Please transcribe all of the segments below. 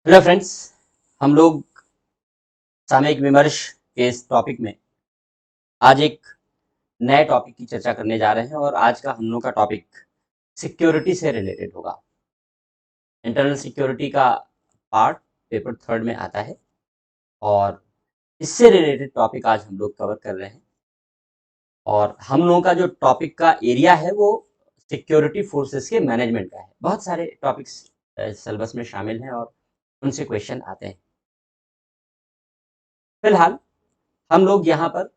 Hello friends. हम लोग सामयिक विमर्श के इस टॉपिक में आज एक नए टॉपिक की चर्चा करने जा रहे हैं और आज का हम लोग का टॉपिक सिक्योरिटी से रिलेटेड होगा। इंटरनल सिक्योरिटी का पार्ट पेपर थर्ड में आता है और इससे रिलेटेड टॉपिक आज हम लोग कवर कर रहे हैं। और हम लोगों का जो टॉपिक का एरिया है वो सिक्योरिटी फोर्सेस के मैनेजमेंट का है। बहुत सारे टॉपिक्स सिलेबस में शामिल हैं और उनसे क्वेश्चन आते हैं। फिलहाल हम लोग यहाँ पर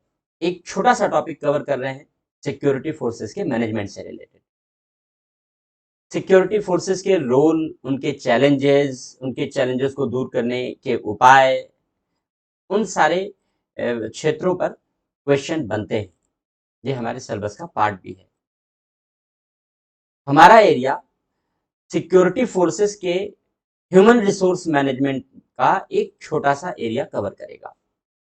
एक छोटा सा टॉपिक कवर कर रहे हैं सिक्योरिटी फोर्सेस के मैनेजमेंट से रिलेटेड। सिक्योरिटी फोर्सेस के रोल, उनके चैलेंजेस को दूर करने के उपाय, उन सारे क्षेत्रों पर क्वेश्चन बनते हैं। ये हमारे सिलेबस का पार्ट भी है। हमारा एरिया सिक्योरिटी फोर्सेस के ह्यूमन रिसोर्स मैनेजमेंट का एक छोटा सा एरिया कवर करेगा,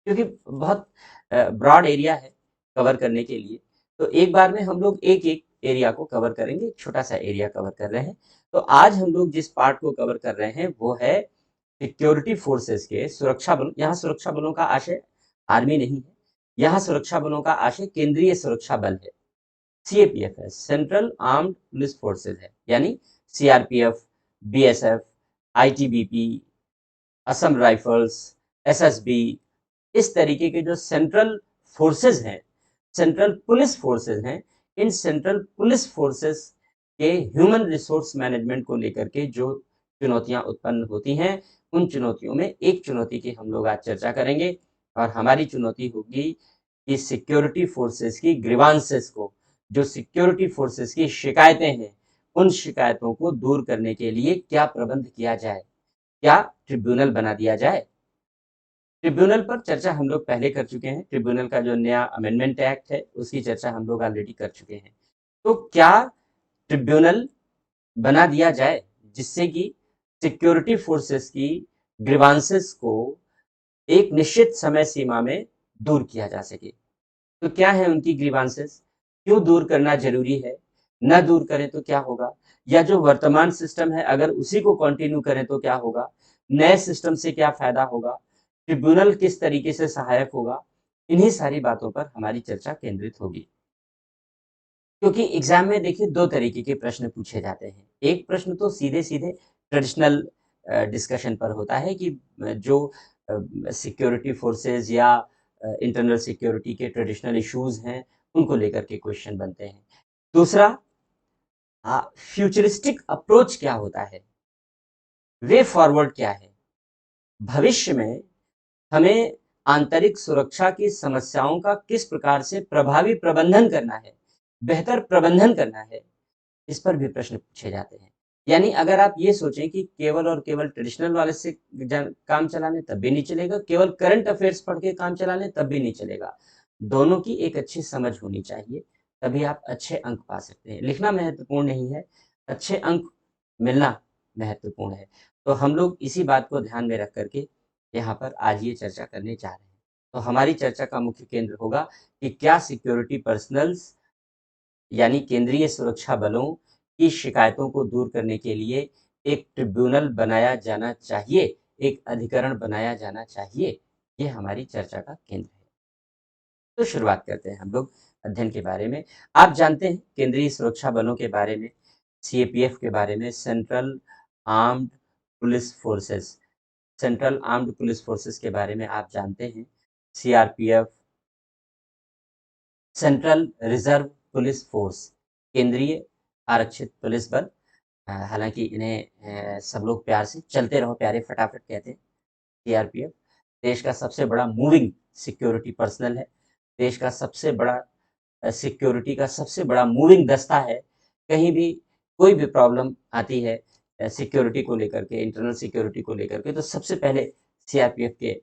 क्योंकि बहुत ब्रॉड एरिया है कवर करने के लिए। तो एक बार में हम लोग एक एक एरिया को कवर करेंगे, एक छोटा सा एरिया कवर कर रहे हैं। तो आज हम लोग जिस पार्ट को कवर कर रहे हैं वो है सिक्योरिटी फोर्सेस के सुरक्षा बल। यहाँ सुरक्षा बलों का आशय आर्मी नहीं है, यहाँ सुरक्षा बलों का आशय केंद्रीय सुरक्षा बल है। सीएपीएफ है, सेंट्रल आर्म्ड पुलिस फोर्सेज है, यानी CRPF, BSF, ITBP, Assam rifles, SSB, इस तरीके के जो सेंट्रल फोर्सेस हैं, सेंट्रल पुलिस फोर्सेस हैं, इन सेंट्रल पुलिस फोर्सेस के ह्यूमन रिसोर्स मैनेजमेंट को लेकर के जो चुनौतियां उत्पन्न होती हैं, उन चुनौतियों में एक चुनौती की हम लोग आज चर्चा करेंगे। और हमारी चुनौती होगी कि सिक्योरिटी फोर्सेस की ग्रीवांसेस को, जो सिक्योरिटी फोर्सेस की शिकायतें हैं, उन शिकायतों को दूर करने के लिए क्या प्रबंध किया जाए, क्या ट्रिब्यूनल बना दिया जाए। ट्रिब्यूनल पर चर्चा हम लोग पहले कर चुके हैं। ट्रिब्यूनल का जो नया अमेंडमेंट एक्ट है उसकी चर्चा हम लोग ऑलरेडी कर चुके हैं। तो क्या ट्रिब्यूनल बना दिया जाए जिससे कि सिक्योरिटी फोर्सेस की ग्रीवांसेस को एक निश्चित समय सीमा में दूर किया जा सके। तो क्या है उनकी ग्रीवांसेस, क्यों दूर करना जरूरी है, न दूर करें तो क्या होगा, या जो वर्तमान सिस्टम है अगर उसी को कंटिन्यू करें तो क्या होगा, नए सिस्टम से क्या फायदा होगा, ट्रिब्यूनल किस तरीके से सहायक होगा। इन्हीं सारी बातों पर हमारी चर्चा केंद्रित होगी। क्योंकि एग्जाम में देखिए दो तरीके के प्रश्न पूछे जाते हैं। एक प्रश्न तो सीधे सीधे ट्रेडिशनल डिस्कशन पर होता है कि जो सिक्योरिटी फोर्सेस या इंटरनल सिक्योरिटी के ट्रेडिशनल इश्यूज हैं उनको लेकर के क्वेश्चन बनते हैं। दूसरा, फ्यूचरिस्टिक अप्रोच क्या होता है, वे फॉरवर्ड क्या है, भविष्य में हमें आंतरिक सुरक्षा की समस्याओं का किस प्रकार से प्रभावी प्रबंधन करना है, बेहतर प्रबंधन करना है, इस पर भी प्रश्न पूछे जाते हैं। यानी अगर आप ये सोचें कि केवल और केवल ट्रेडिशनल नॉलेज से काम चला लें तब भी नहीं चलेगा, केवल करंट अफेयर्स पढ़ के काम चला लें तब भी नहीं चलेगा। दोनों की एक अच्छी समझ होनी चाहिए, तभी आप अच्छे अंक पा सकते हैं। लिखना महत्वपूर्ण नहीं है, अच्छे अंक मिलना महत्वपूर्ण है। तो हम लोग इसी बात को ध्यान में रख करके यहाँ पर आज ये चर्चा करने जा रहे हैं। तो हमारी चर्चा का मुख्य केंद्र होगा कि क्या सिक्योरिटी पर्सनल्स यानी केंद्रीय सुरक्षा बलों की शिकायतों को दूर करने के लिए एक ट्रिब्यूनल बनाया जाना चाहिए, एक अधिकरण बनाया जाना चाहिए। ये हमारी चर्चा का केंद्र है। तो शुरुआत करते हैं हम लोग अध्ययन के बारे में। आप जानते हैं केंद्रीय सुरक्षा बलों के बारे में, सीएपीएफ के बारे में, central armed police forces, central armed police forces के बारे में आप जानते हैं। CRPF, central reserve police force, केंद्रीय आरक्षित पुलिस बल। हालांकि इन्हें सब लोग प्यार से चलते रहो प्यारे फटाफट कहते हैं। सीआरपीएफ देश का सबसे बड़ा मूविंग सिक्योरिटी पर्सनल है, देश का सबसे बड़ा सिक्योरिटी का सबसे बड़ा मूविंग दस्ता है। कहीं भी कोई भी प्रॉब्लम आती है सिक्योरिटी को लेकर के, इंटरनल सिक्योरिटी को लेकर के, तो सबसे पहले सीआरपीएफ के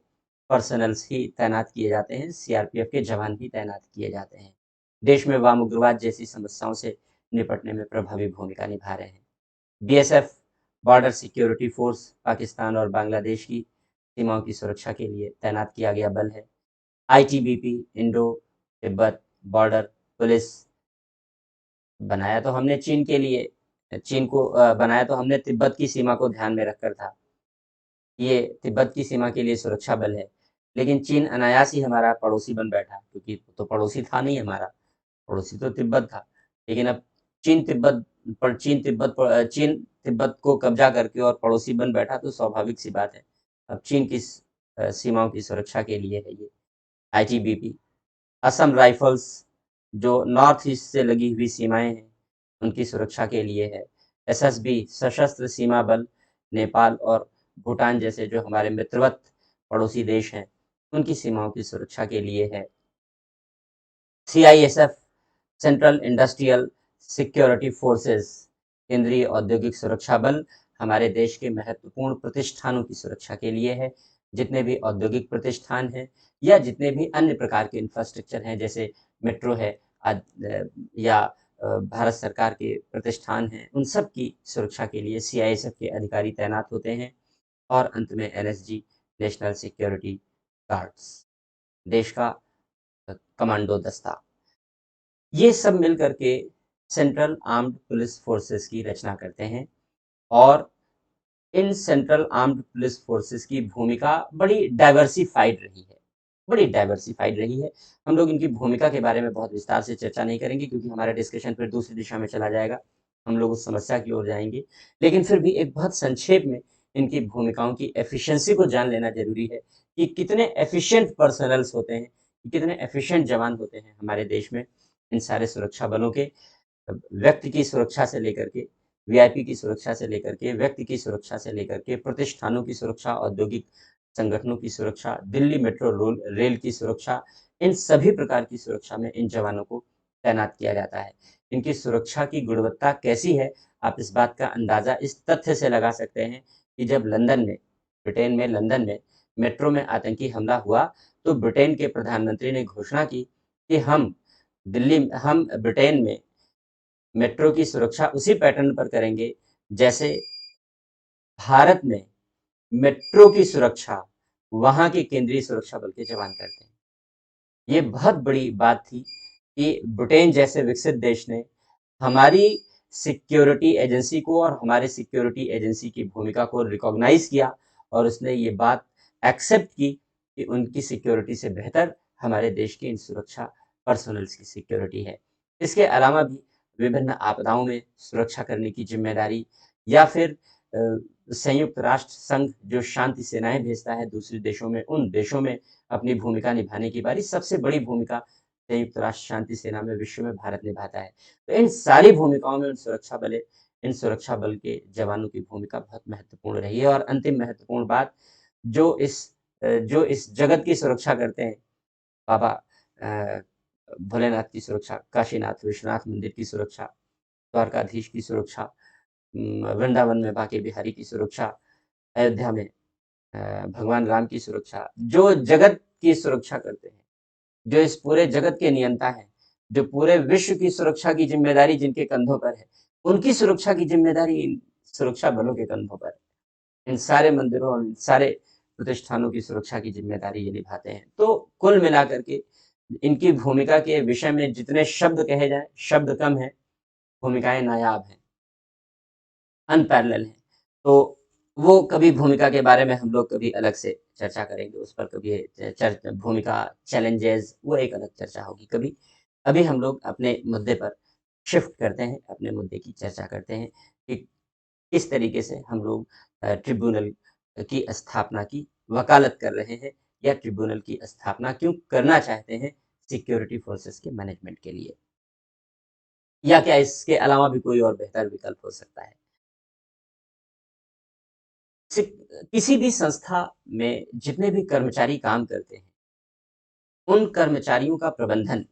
पर्सनल्स ही तैनात किए जाते हैं, सीआरपीएफ के जवान ही तैनात किए जाते हैं। देश में वाम उग्रवाद जैसी समस्याओं से निपटने में प्रभावी भूमिका निभा रहे हैं। BSF border security force Pakistan और बांग्लादेश की सीमाओं की सुरक्षा के लिए तैनात किया गया बल है। ITBP Indo Tibet border police बनाया तो हमने चीन के लिए, चीन को बनाया तो हमने तिब्बत की सीमा को ध्यान में रखकर था। ये तिब्बत की सीमा के लिए सुरक्षा बल है, लेकिन चीन अनायास ही हमारा पड़ोसी बन बैठा, क्योंकि तो पड़ोसी था नहीं हमारा, पड़ोसी तो तिब्बत था। लेकिन अब चीन तिब्बत को कब्जा करके और पड़ोसी बन बैठा, तो स्वाभाविक सी बात है अब चीन की सीमाओं की सुरक्षा के लिए है ये आईटीबीपी। असम राइफल्स जो नॉर्थ ईस्ट से लगी हुई सीमाएं हैं उनकी सुरक्षा के लिए है। एसएसबी सशस्त्र सीमा बल नेपाल और भूटान जैसे जो हमारे मित्रवत पड़ोसी देश हैं उनकी सीमाओं की सुरक्षा के लिए है। CISF central industrial security forces केंद्रीय औद्योगिक सुरक्षा बल हमारे देश के महत्वपूर्ण प्रतिष्ठानों की सुरक्षा के लिए है। जितने भी औद्योगिक प्रतिष्ठान हैं या जितने भी अन्य प्रकार के इंफ्रास्ट्रक्चर हैं, जैसे मेट्रो है या भारत सरकार के प्रतिष्ठान हैं, उन सब की सुरक्षा के लिए सीआईएसएफ के अधिकारी तैनात होते हैं। और अंत में एनएसजी नेशनल सिक्योरिटी गार्ड्स, देश का कमांडो दस्ता, ये सब मिल करके सेंट्रल आर्म्ड पुलिस फोर्सेस की रचना करते हैं। और in central armed police forces की भूमिका बड़ी डाइवर्सिफाइड रही है। हम लोग इनकी भूमिका के बारे में बहुत विस्तार से चर्चा नहीं करेंगे, क्योंकि हमारा डिस्कशन फिर दूसरी दिशा में चला जाएगा, हम लोग उस समस्या की ओर जाएंगे। लेकिन फिर भी एक बहुत संक्षेप में इनकी भूमिकाओं की एफिशिएंसी को जान लेना जरूरी है कि कितने एफिशिएंट पर्सनल्स होते हैं, कितने एफिशिएंट जवान होते हैं हमारे देश में इन सारे सुरक्षा बलों के। व्यक्ति की सुरक्षा से लेकर के, वीआईपी की सुरक्षा से लेकर के, व्यक्ति की सुरक्षा से लेकर के, प्रतिष्ठानों की सुरक्षा, औद्योगिक संगठनों की सुरक्षा, दिल्ली मेट्रो रेल की सुरक्षा, इन सभी प्रकार की सुरक्षा में इन जवानों को तैनात किया जाता है। इनकी सुरक्षा की गुणवत्ता कैसी है, आप इस बात का अंदाजा इस तथ्य से लगा सकते हैं कि जब ब्रिटेन में लंदन में मेट्रो में आतंकी हमला हुआ, तो ब्रिटेन के प्रधानमंत्री ने घोषणा की कि हम ब्रिटेन में मेट्रो की सुरक्षा उसी पैटर्न पर करेंगे जैसे भारत में मेट्रो की सुरक्षा वहां के केंद्रीय सुरक्षा बल के जवान करते हैं। ये बहुत बड़ी बात थी कि ब्रिटेन जैसे विकसित देश ने हमारी सिक्योरिटी एजेंसी को और हमारे सिक्योरिटी एजेंसी की भूमिका को रिकॉग्नाइज किया, और उसने ये बात एक्सेप्ट की कि उनकी सिक्योरिटी से बेहतर हमारे देश की इन सुरक्षा पर्सनल्स की सिक्योरिटी है। इसके अलावा भी विभिन्न आपदाओं में सुरक्षा करने की जिम्मेदारी, या फिर संयुक्त राष्ट्र संघ जो शांति सेनाएं भेजता है दूसरे देशों में, उन देशों में अपनी भूमिका निभाने की बारी सबसे बड़ी भूमिका संयुक्त राष्ट्र शांति सेना में विश्व में भारत निभाता है। तो इन सारी भूमिकाओं में इन सुरक्षा बल के जवानों की भूमिका बहुत महत्वपूर्ण रही है। और अंतिम महत्वपूर्ण बात, जो इस जगत की सुरक्षा करते हैं, बाबा भोलेनाथ की सुरक्षा, काशीनाथ विश्वनाथ मंदिर की सुरक्षा, द्वारकाधीश की सुरक्षा, वृंदावन में बांके बिहारी की सुरक्षा, अयोध्या में भगवान राम की सुरक्षा, जो जगत की सुरक्षा करते हैं, जो इस पूरे जगत के नियंता है, जो पूरे विश्व की सुरक्षा की जिम्मेदारी जिनके कंधों पर है, उनकी सुरक्षा की जिम्मेदारी इन सुरक्षा बलों के कंधों पर है। इन सारे मंदिरों और इन सारे प्रतिष्ठानों की सुरक्षा की जिम्मेदारी ये निभाते हैं। तो कुल मिलाकर के इनकी भूमिका के विषय में जितने शब्द कहे जाए, शब्द कम है, भूमिकाएं नायाब हैं, अनपैरेलल हैं। तो वो कभी भूमिका के बारे में हम लोग कभी अलग से चर्चा करेंगे, उस पर कभी भूमिका चैलेंजेस, वो एक अलग चर्चा होगी कभी। अभी हम लोग अपने मुद्दे पर शिफ्ट करते हैं, अपने मुद्दे की चर्चा करते हैं कि किस तरीके से हम लोग ट्रिब्यूनल की स्थापना की वकालत कर रहे हैं, या ट्रिब्यूनल की स्थापना क्यों करना चाहते हैं सिक्योरिटी फोर्सेस के मैनेजमेंट के लिए, या क्या इसके अलावा भी कोई और बेहतर विकल्प हो सकता है। किसी भी संस्था में जितने भी कर्मचारी काम करते हैं, उन कर्मचारियों का प्रबंधन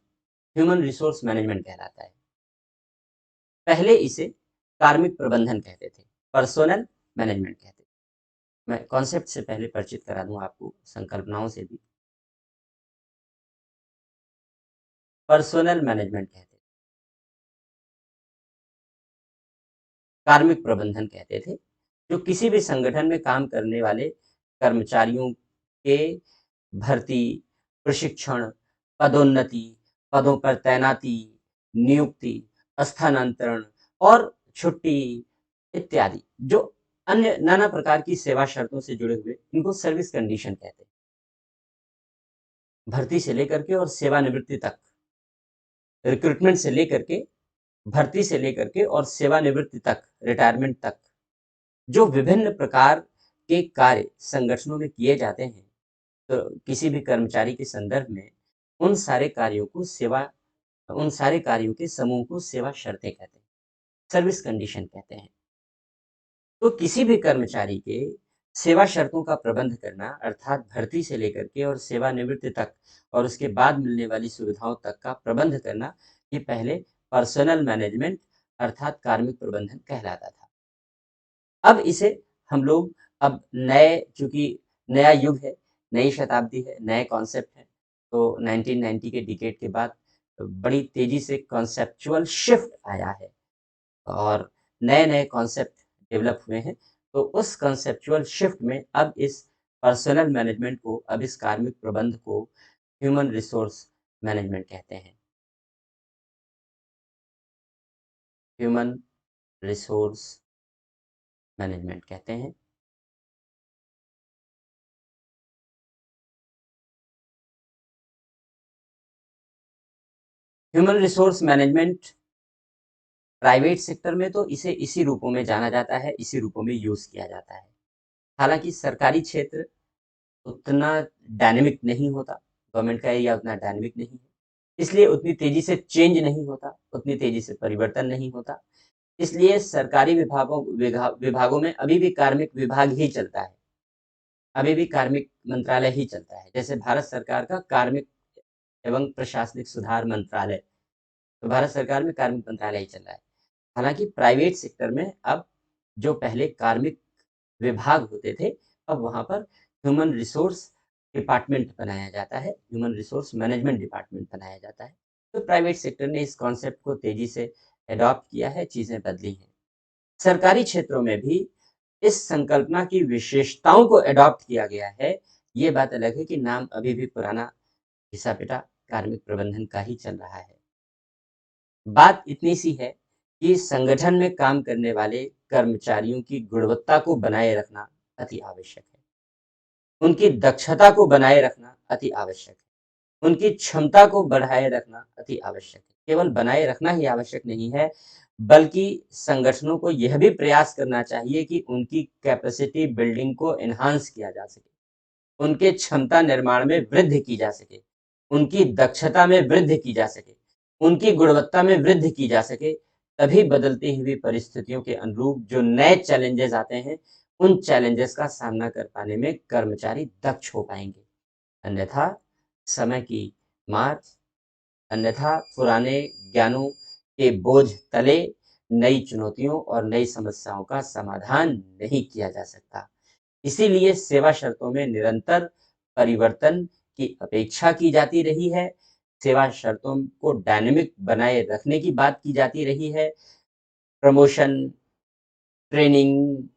ह्यूमन रिसोर्स मैनेजमेंट कहलाता है। पहले इसे कार्मिक प्रबंधन कहते थे, पर्सोनल मैनेजमेंट कहते थे। मैं कॉन्सेप्ट से पहले परिचित करा दूं आपको, संकल्पनाओं से भी। पर्सोनल मैनेजमेंट कहते थे, कार्मिक प्रबंधन कहते थे, जो किसी भी संगठन में काम करने वाले कर्मचारियों के भर्ती, प्रशिक्षण, पदोन्नति, पदों पर तैनाती, नियुक्ति, स्थानांतरण और छुट्टी इत्यादि, जो अन्य नाना प्रकार की सेवा शर्तों से जुड़े हुए, इनको सर्विस कंडीशन कहते हैं। भर्ती से लेकर के और सेवानिवृत्ति तक, रिक्रूटमेंट से लेकर के, भर्ती से लेकर के और सेवानिवृत्ति तक, रिटायरमेंट तक, जो विभिन्न प्रकार के कार्य संगठनों में किए जाते हैं, तो किसी भी कर्मचारी के संदर्भ में उन सारे कार्यों को उन सारे कार्यों के समूह को सेवा शर्तें कहते हैं, सर्विस कंडीशन कहते हैं। तो किसी भी कर्मचारी के सेवा शर्तों का प्रबंध करना, अर्थात भर्ती से लेकर के और सेवानिवृत्ति तक और उसके बाद मिलने वाली सुविधाओं तक का प्रबंध करना, ये पहले पर्सनल मैनेजमेंट अर्थात कार्मिक प्रबंधन कहलाता था। अब इसे हम लोग अब चूंकि नया युग है, नई शताब्दी है, नए कॉन्सेप्ट है, तो 1990 के डिकेड के बाद बड़ी तेजी से कॉन्सेप्चुअल शिफ्ट आया है और नए नए कॉन्सेप्ट डेवलप हुए हैं। तो उस कॉन्सेप्चुअल शिफ्ट में अब इस पर्सनल मैनेजमेंट को, अब इस कार्मिक प्रबंध को ह्यूमन रिसोर्स मैनेजमेंट कहते हैं। ह्यूमन रिसोर्स मैनेजमेंट कहते हैं। Human resource management private sector में तो इसे इसी रूपों में जाना जाता है, इसी रूपों में यूज किया जाता है। हालांकि सरकारी क्षेत्र उतना डायनेमिक नहीं होता, गवर्नमेंट का एरिया उतना डायनेमिक नहीं है, इसलिए उतनी तेजी से चेंज नहीं होता, उतनी तेजी से परिवर्तन नहीं होता। इसलिए सरकारी विभागों में अभी भी कार्मिक विभाग ही चलता है, अभी भी कार्मिक मंत्रालय ही चलता है। जैसे भारत सरकार का कार्मिक एवं प्रशासनिक सुधार मंत्रालय, तो भारत सरकार में कार्मिक मंत्रालय ही चल रहा है। हालांकि प्राइवेट सेक्टर में अब जो पहले कार्मिक विभाग होते थे, अब वहां पर ह्यूमन रिसोर्स डिपार्टमेंट बनाया जाता है, ह्यूमन रिसोर्स मैनेजमेंट डिपार्टमेंट बनाया जाता है। तो प्राइवेट सेक्टर ने इस कॉन्सेप्ट को तेजी से अडॉप्ट किया है, चीजें बदली हैं। सरकारी क्षेत्रों में भी इस संकल्पना की विशेषताओं को अडॉप्ट किया गया है। ये बात अलग है कि नाम अभी भी पुराना घिसा पिटा कार्मिक प्रबंधन का ही चल रहा है। बात इतनी सी है कि संगठन में काम करने वाले कर्मचारियों की गुणवत्ता को बनाए रखना अति आवश्यक है, उनकी दक्षता को बनाए रखना अति आवश्यक है, उनकी क्षमता को बढ़ाए रखना अति आवश्यक है। केवल बनाए रखना ही आवश्यक नहीं है, बल्कि संगठनों को यह भी प्रयास करना चाहिए कि उनकी कैपेसिटी बिल्डिंग को एनहांस किया जा सके, उनके क्षमता निर्माण में वृद्धि की जा सके, उनकी दक्षता में वृद्धि की जा सके, उनकी गुणवत्ता में वृद्धि की जा सके। तभी बदलती हुई परिस्थितियों के अनुरूप जो नए चैलेंजेस आते हैं, उन चैलेंजेस का सामना कर पाने में कर्मचारी दक्ष हो पाएंगे। अन्यथा समय की मार, अन्यथा पुराने ज्ञानों के बोझ तले नई चुनौतियों और नई समस्याओं का समाधान नहीं किया जा सकता। इसीलिए सेवा शर्तों में निरंतर परिवर्तन की अपेक्षा की जाती रही है, सेवा शर्तों को डायनेमिक बनाए रखने की बात की जाती रही है। प्रमोशन, ट्रेनिंग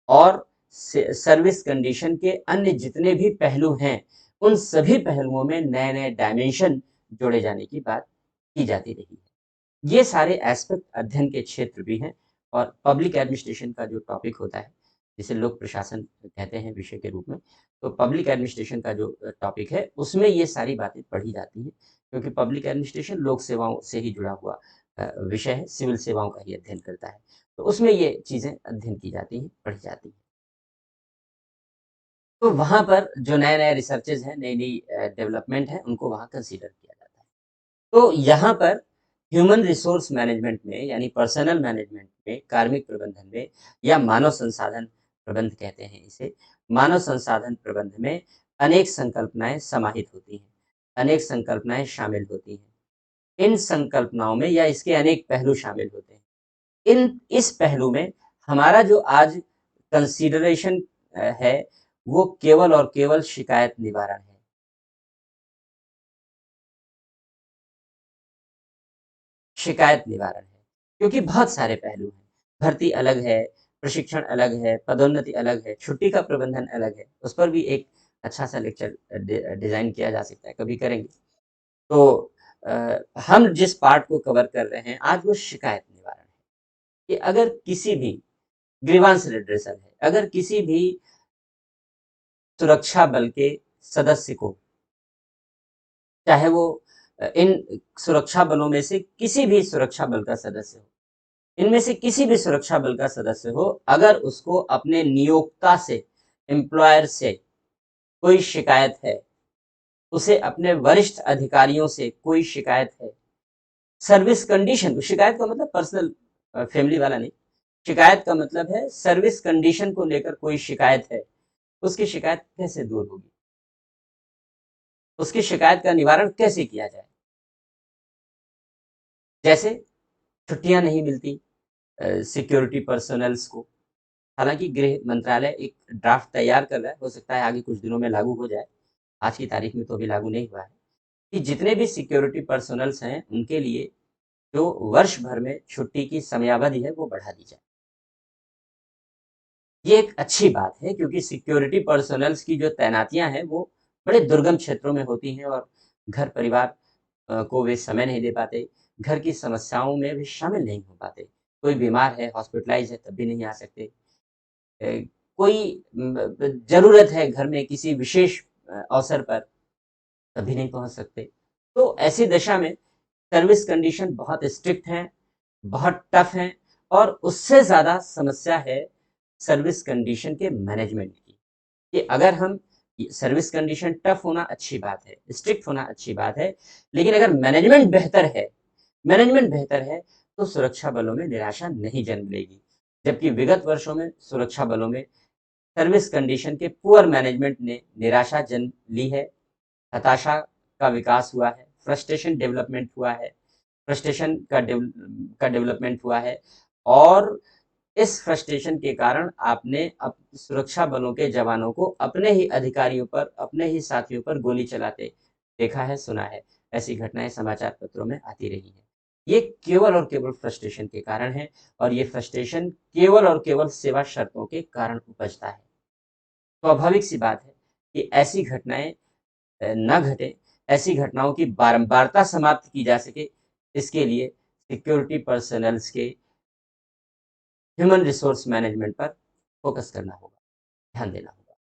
और सर्विस कंडीशन के अन्य जितने भी पहलू हैं, उन सभी पहलुओं में नए नए डायमेंशन जोड़े जाने की बात की जाती रही है। ये सारे एस्पेक्ट अध्ययन के क्षेत्र भी हैं और पब्लिक एडमिनिस्ट्रेशन का जो टॉपिक होता है, जिसे लोक प्रशासन कहते हैं विषय के रूप में, तो पब्लिक एडमिनिस्ट्रेशन का जो टॉपिक है, उसमें ये सारी बातें पढ़ी जाती हैं, क्योंकि पब्लिक एडमिनिस्ट्रेशन लोक सेवाओं से ही जुड़ा हुआ विषय है, सिविल सेवाओं का ही अध्ययन करता है। तो उसमें ये चीजें अध्ययन की जाती हैं, पढ़ी जाती हैं। तो वहां पर जो नए नए रिसर्चेज हैं, नई नई डेवलपमेंट है, उनको वहां कंसीडर किया जाता है। तो यहाँ पर ह्यूमन रिसोर्स मैनेजमेंट में, यानी पर्सनल मैनेजमेंट में, कार्मिक प्रबंधन में, या मानव संसाधन प्रबंध कहते हैं इसे, मानव संसाधन प्रबंध में अनेक संकल्पनाएं समाहित होती हैं, अनेक संकल्पनाएं शामिल होती हैं। इन संकल्पनाओं में या इसके अनेक पहलू शामिल होते हैं। इस पहलू में हमारा जो आज कंसीडरेशन है, वो केवल और केवल शिकायत निवारण है। शिकायत निवारण है, क्योंकि बहुत सारे पहलू हैं। भर्ती अलग है, प्रशिक्षण अलग है, पदोन्नति अलग है, छुट्टी का प्रबंधन अलग है। उस पर भी एक अच्छा सा लेक्चर डिजाइन किया जा सकता है, कभी करेंगे। तो हम जिस पार्ट को कवर कर रहे हैं आज, वो शिकायत निवारण है। कि अगर किसी भी ग्रीवांस रिड्रेसल है। अगर किसी भी सुरक्षा बल के सदस्य को, चाहे वो इन सुरक्षा बलों में से किसी भी सुरक्षा बल का सदस्य हो, इनमें से किसी भी सुरक्षा बल का सदस्य हो, अगर उसको अपने नियोक्ता से, एम्प्लॉयर से कोई शिकायत है, उसे अपने वरिष्ठ अधिकारियों से कोई शिकायत है, सर्विस कंडीशन, शिकायत का मतलब पर्सनल फैमिली वाला नहीं, शिकायत का मतलब है सर्विस कंडीशन को लेकर कोई शिकायत है, उसकी शिकायत कैसे दूर होगी, उसकी शिकायत का निवारण कैसे किया जाए। जैसे छुट्टियां नहीं मिलती सिक्योरिटी पर्सनल्स को, हालांकि गृह मंत्रालय एक ड्राफ्ट तैयार कर रहा है, हो सकता है आगे कुछ दिनों में लागू हो जाए, आज की तारीख में तो अभी लागू नहीं हुआ है, कि जितने भी सिक्योरिटी पर्सनल्स हैं उनके लिए जो वर्ष भर में छुट्टी की समयावधि है वो बढ़ा दी जाए। ये एक अच्छी बात है, क्योंकि सिक्योरिटी पर्सनल्स की जो तैनातियां हैं वो बड़े दुर्गम क्षेत्रों में होती हैं और घर परिवार को वे समय नहीं दे पाते, घर की समस्याओं में भी शामिल नहीं हो पाते। कोई बीमार है, हॉस्पिटलाइज है, तब भी नहीं आ सकते। कोई ज़रूरत है घर में किसी विशेष अवसर पर, तभी नहीं पहुंच सकते। तो ऐसी दशा में सर्विस कंडीशन बहुत स्ट्रिक्ट हैं, बहुत टफ हैं, और उससे ज़्यादा समस्या है सर्विस कंडीशन के मैनेजमेंट की, कि अगर हम सर्विस कंडीशन टफ होना अच्छी बात है, स्ट्रिक्ट होना अच्छी बात है, लेकिन अगर मैनेजमेंट बेहतर है तो सुरक्षा बलों में निराशा नहीं जन्म लेगी। जबकि विगत वर्षों में सुरक्षा बलों में सर्विस कंडीशन के पुअर मैनेजमेंट ने निराशा जन्म ली है, हताशा का विकास हुआ है, फ्रस्ट्रेशन डेवलपमेंट हुआ है, फ्रस्ट्रेशन का डेवलपमेंट हुआ है, और इस फ्रस्ट्रेशन के कारण आपने सुरक्षा बलों के जवानों को अपने ही अधिकारियों पर, अपने ही साथियों पर गोली चलाते देखा है, सुना है। ऐसी घटनाएं समाचार पत्रों में आती रही हैं। ये केवल और केवल फ्रस्ट्रेशन के कारण है, और ये फ्रस्ट्रेशन केवल और केवल सेवा शर्तों के कारण उपजता है। स्वाभाविक सी बात है कि ऐसी घटनाएं न घटे, ऐसी घटनाओं की बारंबारता समाप्त की जा सके, इसके लिए सिक्योरिटी पर्सनल्स के ह्यूमन रिसोर्स मैनेजमेंट पर फोकस करना होगा, ध्यान देना होगा।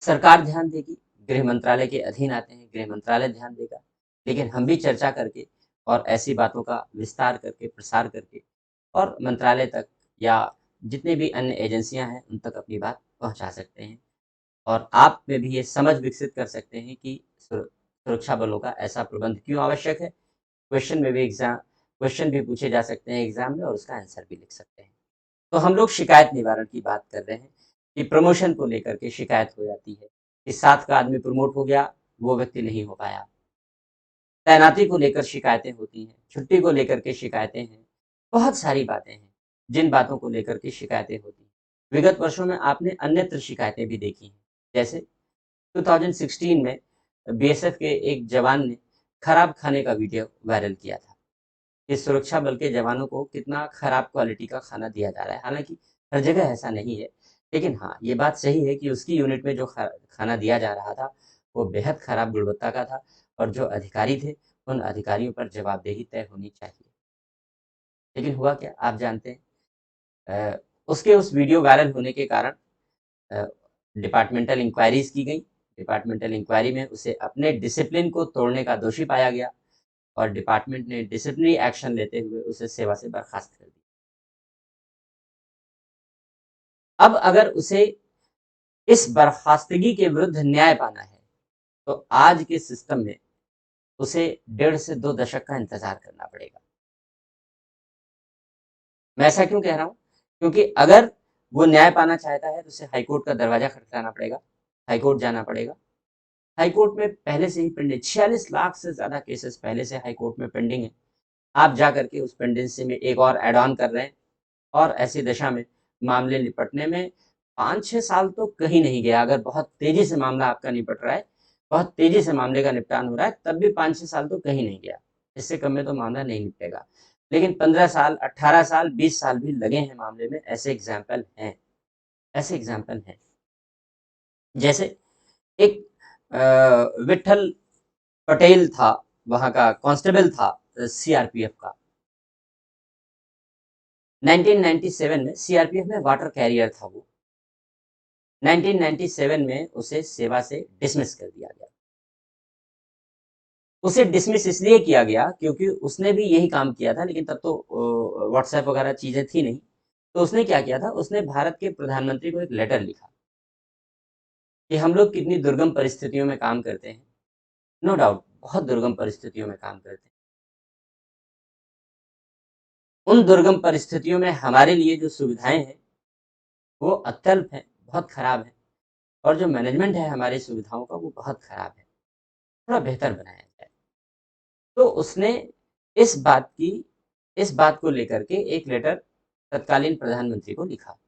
सरकार ध्यान देगी, गृह मंत्रालय के अधीन आते हैं, गृह मंत्रालय ध्यान देगा, लेकिन हम भी चर्चा करके और ऐसी बातों का विस्तार करके, प्रसार करके, और मंत्रालय तक या जितने भी अन्य एजेंसियां हैं उन तक अपनी बात पहुंचा सकते हैं, और आप में भी ये समझ विकसित कर सकते हैं कि सुरक्षा बलों का ऐसा प्रबंध क्यों आवश्यक है। क्वेश्चन भी पूछे जा सकते हैं एग्जाम में, और उसका आंसर भी लिख सकते हैं। तो हम लोग शिकायत निवारण की बात कर रहे हैं कि प्रमोशन को लेकर के शिकायत हो जाती है कि साथ का आदमी प्रमोट हो गया, वो व्यक्ति नहीं हो पाया। तैनाती को लेकर शिकायतें होती हैं, छुट्टी को लेकर के शिकायतें हैं, बहुत सारी बातें हैं जिन बातों को लेकर के शिकायतें होती हैं। विगत वर्षों में आपने अन्यत्र शिकायतें भी देखी हैं, जैसे 2016 में बीएसएफ के एक जवान ने खराब खाने का वीडियो वायरल किया था कि सुरक्षा बल के जवानों को कितना खराब क्वालिटी का खाना दिया जा रहा है। हालांकि हर जगह ऐसा नहीं है, लेकिन हाँ, ये बात सही है कि उसकी यूनिट में जो खाना दिया जा रहा था वो बेहद खराब गुणवत्ता का था, और जो अधिकारी थे उन अधिकारियों पर जवाबदेही तय होनी चाहिए। लेकिन हुआ क्या, आप जानते हैं, उसके उस वीडियो वायरल होने के कारण डिपार्टमेंटल इंक्वायरीज की गई। डिपार्टमेंटल इंक्वायरी में उसे अपने डिसिप्लिन को तोड़ने का दोषी पाया गया, और डिपार्टमेंट ने डिसिप्लिनरी एक्शन लेते हुए उसे सेवा से बर्खास्त कर दिया। अब अगर उसे इस बर्खास्तगी के विरुद्ध न्याय पाना है, तो आज के सिस्टम में उसे 1.5 से 2 दशक का इंतजार करना पड़ेगा। मैं ऐसा क्यों कह रहा हूं, क्योंकि अगर वो न्याय पाना चाहता है तो उसे हाईकोर्ट का दरवाजा खटखटाना पड़ेगा, हाईकोर्ट जाना पड़ेगा। हाईकोर्ट में पहले से ही पेंडिंग 46 लाख से ज्यादा केसेस पहले से हाईकोर्ट में पेंडिंग है। आप जा करके उस पेंडेंसी में एक और एड ऑन कर रहे हैं, और ऐसी दशा में मामले निपटने में 5-6 साल तो कहीं नहीं गया। अगर बहुत तेजी से मामला आपका निपट रहा है, बहुत तेजी से मामले का निपटान हो रहा है, तब भी 5-6 साल तो कहीं नहीं गया। इससे कम में तो मामला नहीं निपटेगा। लेकिन 15 साल, 18 साल, 20 साल भी लगे हैं मामले में, ऐसे एग्जाम्पल हैं, ऐसे एग्जाम्पल हैं। जैसे एक विठल पटेल था, वहां का कांस्टेबल था सीआरपीएफ का, 1997 में सीआरपीएफ में वाटर कैरियर था वो। 1997 में उसे सेवा से डिसमिस कर दिया गया। उसे डिसमिस इसलिए किया गया क्योंकि उसने भी यही काम किया था, लेकिन तब तो व्हाट्सएप वगैरह चीजें थी नहीं। तो उसने क्या किया था, उसने भारत के प्रधानमंत्री को एक लेटर लिखा कि हम लोग कितनी दुर्गम परिस्थितियों में काम करते हैं। नो डाउट बहुत दुर्गम परिस्थितियों में काम करते हैं। उन दुर्गम परिस्थितियों में हमारे लिए जो सुविधाएं हैं वो अत्यल्प हैं, बहुत खराब है, और जो मैनेजमेंट है हमारी सुविधाओं का वो बहुत खराब है, थोड़ा बेहतर बनाया जाए। तो उसने इस बात की इस बात को लेकर के एक लेटर तत्कालीन प्रधानमंत्री को लिखा।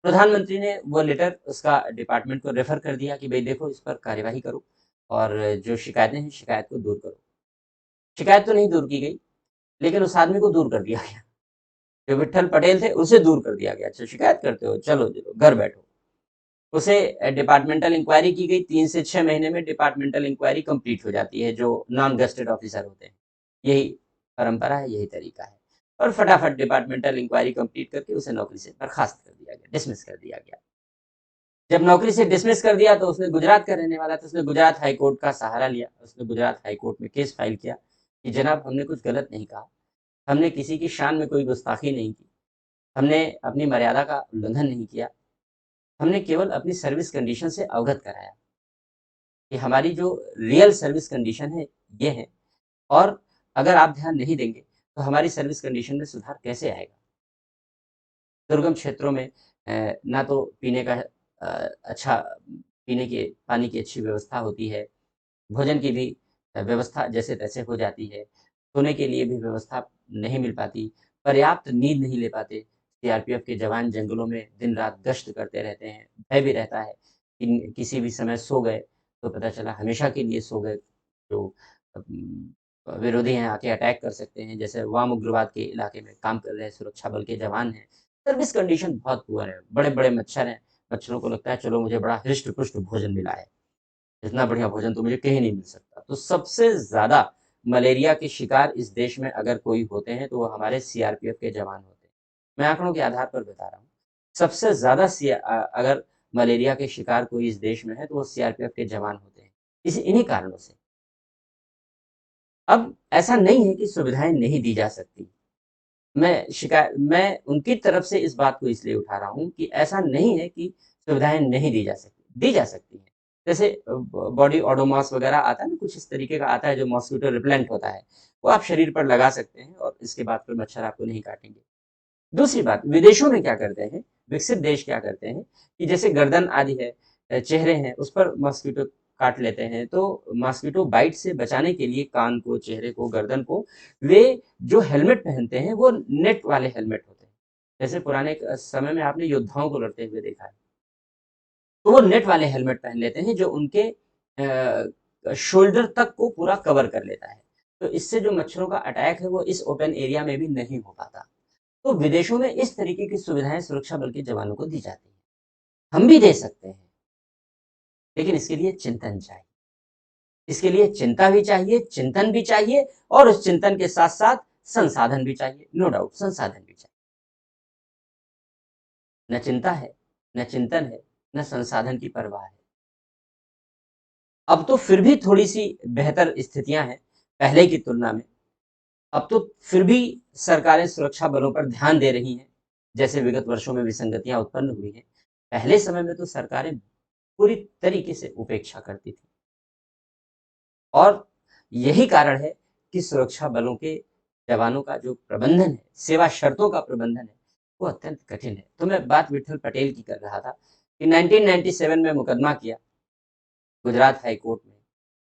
प्रधानमंत्री ने वो लेटर उसका डिपार्टमेंट को रेफर कर दिया कि भाई देखो इस पर कार्यवाही करो और जो शिकायतें हैं शिकायत को दूर करो। शिकायत तो नहीं दूर की गई, लेकिन उस आदमी को दूर कर दिया गया। जो विट्ठल पटेल थे उसे दूर कर दिया गया। अच्छा शिकायत करते हो, चलो चलो घर बैठो। उसे डिपार्टमेंटल इंक्वायरी की गई। 3 से 6 महीने में डिपार्टमेंटल इंक्वायरी कंप्लीट हो जाती है, जो नॉन गेस्टेड ऑफिसर होते हैं। यही परंपरा है, यही तरीका है। और फटाफट डिपार्टमेंटल इंक्वायरी कंप्लीट करके उसे नौकरी से बर्खास्त कर दिया गया, डिसमिस कर दिया गया। जब नौकरी से डिसमिस कर दिया तो उसने गुजरात का रहने वाला था, उसने गुजरात हाई कोर्ट का सहारा लिया। उसने गुजरात हाई कोर्ट में केस फाइल किया कि जनाब हमने कुछ गलत नहीं कहा, हमने किसी की शान में कोई गुस्ताखी नहीं की, हमने अपनी मर्यादा का उल्लंघन नहीं किया, हमने केवल अपनी सर्विस कंडीशन से अवगत कराया कि हमारी जो रियल सर्विस कंडीशन है ये है, और अगर आप ध्यान नहीं देंगे तो हमारी सर्विस कंडीशन में सुधार कैसे आएगा। दुर्गम क्षेत्रों में ना तो पीने का अच्छा पीने के पानी की अच्छी व्यवस्था होती है, भोजन की भी व्यवस्था जैसे तैसे हो जाती है, सोने के लिए भी व्यवस्था नहीं मिल पाती, पर्याप्त नींद नहीं ले पाते। सीआरपीएफ के जवान जंगलों में दिन रात गश्त करते रहते हैं, भय भी रहता है कि किसी भी समय सो गए तो पता चला हमेशा के लिए सो गए, जो विरोधी हैं आके अटैक कर सकते हैं। जैसे वाम उग्रवाद के इलाके में काम कर रहे सुरक्षा बल के जवान हैं, सर्विस कंडीशन बहुत पुअर है, बड़े बड़े मच्छर हैं, मच्छरों को लगता है चलो मुझे बड़ा हृष्ट पुष्ट भोजन मिला है, इतना बढ़िया भोजन तो मुझे कहीं नहीं मिल सकता। तो सबसे ज्यादा मलेरिया के शिकार इस देश में अगर कोई होते हैं तो वो हमारे सीआरपीएफ के जवान होते हैं। मैं आंकड़ों के आधार पर बता रहा हूँ, सबसे ज्यादा अगर मलेरिया के शिकार कोई इस देश में है तो वो सीआरपीएफ के जवान होते हैं, इन्हीं कारणों से। अब ऐसा नहीं है कि सुविधाएं नहीं दी जा सकती। मैं उनकी तरफ से इस बात को इसलिए उठा रहा हूँ कि ऐसा नहीं है कि सुविधाएं नहीं दी जा सकती, दी जा सकती हैं। जैसे बॉडी ओडोमॉस वगैरह आता है ना, कुछ इस तरीके का आता है जो मॉस्किटो रिपेलेंट होता है, वो आप शरीर पर लगा सकते हैं और इसके बाद फिर मच्छर आपको नहीं काटेंगे। दूसरी बात, विदेशों में क्या करते हैं, विकसित देश क्या करते हैं कि जैसे गर्दन आदि है, चेहरे हैं, उस पर मॉस्किटो काट लेते हैं, तो मॉस्किटो बाइट से बचाने के लिए कान को, चेहरे को, गर्दन को वे जो हेलमेट पहनते हैं वो नेट वाले हेलमेट होते हैं। जैसे पुराने समय में आपने योद्धाओं को लड़ते हुए देखा है, तो वो नेट वाले हेलमेट पहन लेते हैं जो उनके शोल्डर तक को पूरा कवर कर लेता है। तो इससे जो मच्छरों का अटैक है वो इस ओपन एरिया में भी नहीं हो पाता। तो विदेशों में इस तरीके की सुविधाएं सुरक्षा बल के जवानों को दी जाती हैं। हम भी दे सकते हैं, लेकिन इसके लिए चिंतन चाहिए, इसके लिए चिंता भी चाहिए, चिंतन भी चाहिए, और उस चिंतन के साथ साथ संसाधन भी चाहिए। नो डाउट संसाधन भी चाहिए। न चिंता है, न चिंतन है, न संसाधन की परवाह है। अब तो फिर भी थोड़ी सी बेहतर स्थितियां हैं पहले की तुलना में। अब तो फिर भी सरकारें सुरक्षा बलों पर ध्यान दे रही हैं, जैसे विगत वर्षों में विसंगतियां उत्पन्न हुई हैं। पहले समय में तो सरकारें पूरी तरीके से उपेक्षा करती थी, और यही कारण है कि सुरक्षा बलों के जवानों का जो प्रबंधन है, सेवा शर्तों का प्रबंधन है, वो अत्यंत कठिन है। तो मैं बात विठल पटेल की कर रहा था कि 1997 में मुकदमा किया गुजरात हाई कोर्ट में।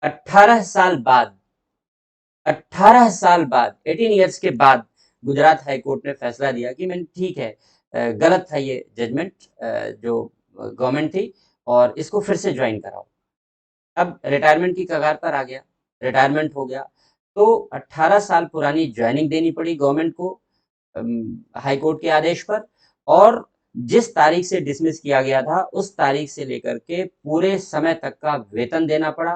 18 साल बाद 18 साल बाद 18 ईयर्स के बाद गुजरात हाई कोर्ट ने फैसला दिया कि मैंने ठीक है, गलत था ये जजमेंट, जो गवर्नमेंट थी, और इसको फिर से ज्वाइन कराओ। अब रिटायरमेंट की कगार पर आ गया, रिटायरमेंट हो गया, तो 18 साल पुरानी ज्वाइनिंग देनी पड़ी गवर्नमेंट को हाई कोर्ट के आदेश पर, और जिस तारीख से डिसमिस किया गया था उस तारीख से लेकर के पूरे समय तक का वेतन देना पड़ा,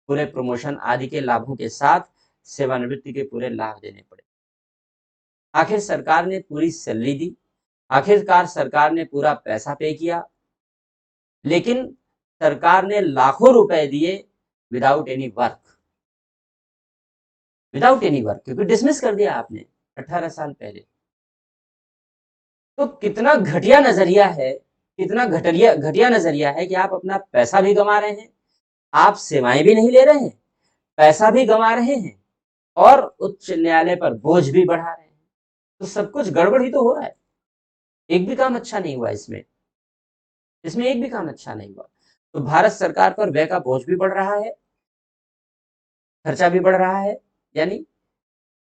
पूरे प्रमोशन आदि के लाभों के साथ सेवानिवृत्ति के पूरे लाभ देने पड़े। आखिर सरकार ने पूरी सैलरी दी, आखिरकार सरकार ने पूरा पैसा पे किया, लेकिन सरकार ने लाखों रुपए दिए without any work, without any work, क्योंकि डिसमिस कर दिया आपने 18 साल पहले। तो कितना घटिया नजरिया है, कितना घटिया घटिया नजरिया है कि आप अपना पैसा भी गंवा रहे हैं, आप सेवाएं भी नहीं ले रहे हैं, पैसा भी गंवा रहे हैं और उच्च न्यायालय पर बोझ भी बढ़ा रहे हैं। तो सब कुछ गड़बड़ ही तो हो रहा है। एक भी काम अच्छा नहीं हुआ इसमें, इसमें एक भी काम अच्छा नहीं हुआ। तो भारत सरकार पर व्यय का बोझ भी बढ़ रहा है, खर्चा भी बढ़ रहा है, यानी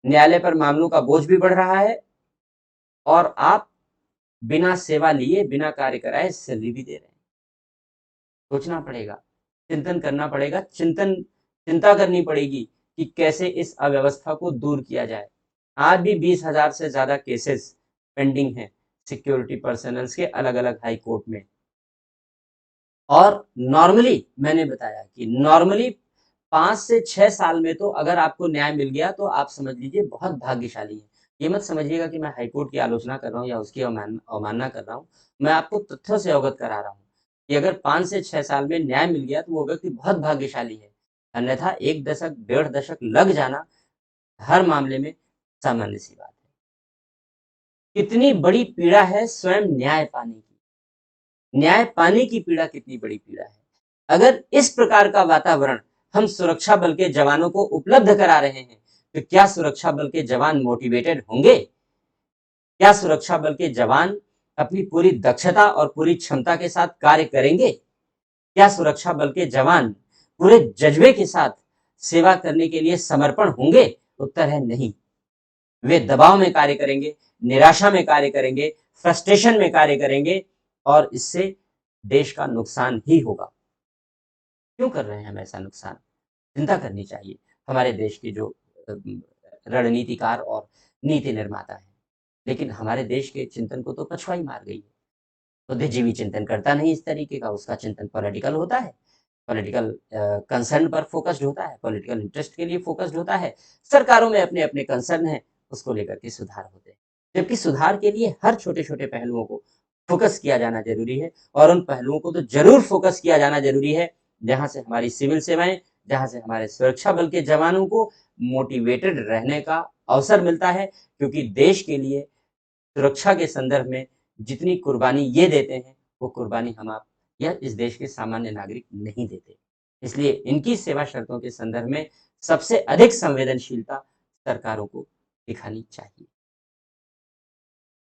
न्यायालय पर मामलों का बोझ भी बढ़ रहा है, और आप बिना सेवा लिए, बिना कार्य कराए सैलरी भी दे रहे हैं। सोचना पड़ेगा, चिंतन करना पड़ेगा, चिंता करनी पड़ेगी कि कैसे इस अव्यवस्था को दूर किया जाए। आज भी 20,000 से ज्यादा केसेस पेंडिंग हैं सिक्योरिटी पर्सनल्स के अलग अलग हाई कोर्ट में। और नॉर्मली मैंने बताया कि नॉर्मली 5 से 6 साल में तो अगर आपको न्याय मिल गया तो आप समझ लीजिए बहुत भाग्यशाली है। ये मत समझिएगा कि मैं हाईकोर्ट की आलोचना कर रहा हूँ या उसकी अवमानना कर रहा हूँ। मैं आपको तथ्यों से अवगत करा रहा हूँ कि अगर 5 से 6 साल में न्याय मिल गया तो वो व्यक्ति बहुत भाग्यशाली है। अन्यथा 1 दशक, 1.5 दशक लग जाना हर मामले में सामान्य सी बात है। कितनी बड़ी पीड़ा है स्वयं न्याय पाने की, न्याय पाने की पीड़ा कितनी बड़ी पीड़ा है। अगर इस प्रकार का वातावरण हम सुरक्षा बल के जवानों को उपलब्ध करा रहे हैं तो क्या सुरक्षा बल के जवान मोटिवेटेड होंगे? क्या सुरक्षा बल के जवान अपनी पूरी दक्षता और पूरी क्षमता के साथ कार्य करेंगे? क्या सुरक्षा बल के जवान पूरे जज्बे के साथ सेवा करने के लिए समर्पण होंगे? उत्तर है नहीं। वे दबाव में कार्य करेंगे, निराशा में कार्य करेंगे, फ्रस्ट्रेशन में कार्य करेंगे, और इससे देश का नुकसान ही होगा। क्यों कर रहे हैं हम ऐसा नुकसान? चिंता करनी चाहिए हमारे देश के जो रणनीतिकार और नीति निर्माता हैं। लेकिन हमारे देश के चिंतन को तो पछुआई मार गई है। बुद्धिजीवी चिंतन करता नहीं इस तरीके का, उसका चिंतन पॉलिटिकल होता है, पॉलिटिकल कंसर्न पर फोकस्ड होता है, पॉलिटिकल इंटरेस्ट के लिए फोकस्ड होता है। सरकारों में अपने अपने कंसर्न है, उसको लेकर के सुधार होते हैं। जबकि सुधार के लिए हर छोटे छोटे पहलुओं को फोकस किया जाना जरूरी है, और उन पहलुओं को तो जरूर फोकस किया जाना जरूरी है जहां से हमारी सिविल सेवाएं, जहां से हमारे सुरक्षा बल के जवानों को मोटिवेटेड रहने का अवसर मिलता है। क्योंकि देश के लिए सुरक्षा के संदर्भ में जितनी कुर्बानी ये देते हैं, वो कुर्बानी हम आप या इस देश के सामान्य नागरिक नहीं देते। इसलिए इनकी सेवा शर्तों के संदर्भ में सबसे अधिक संवेदनशीलता सरकारों को दिखानी चाहिए।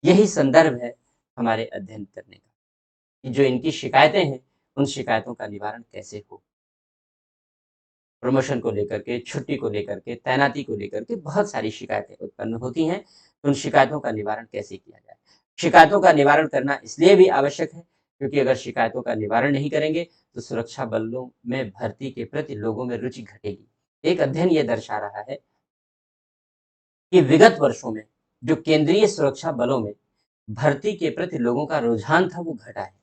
यही संदर्भ है हमारे अध्ययन करने का कि जो इनकी शिकायतें हैं, उन शिकायतों का निवारण कैसे हो। प्रमोशन को लेकर के, छुट्टी को लेकर के, तैनाती को लेकर के बहुत सारी शिकायतें उत्पन्न होती हैं। तो उन शिकायतों का निवारण कैसे किया जाए? शिकायतों का निवारण करना इसलिए भी आवश्यक है क्योंकि अगर शिकायतों का निवारण नहीं करेंगे तो सुरक्षा बलों में भर्ती के प्रति लोगों में रुचि घटेगी। एक अध्ययन ये दर्शा रहा है कि विगत वर्षों में जो केंद्रीय सुरक्षा बलों में भर्ती के प्रति लोगों का रुझान था वो घटा है,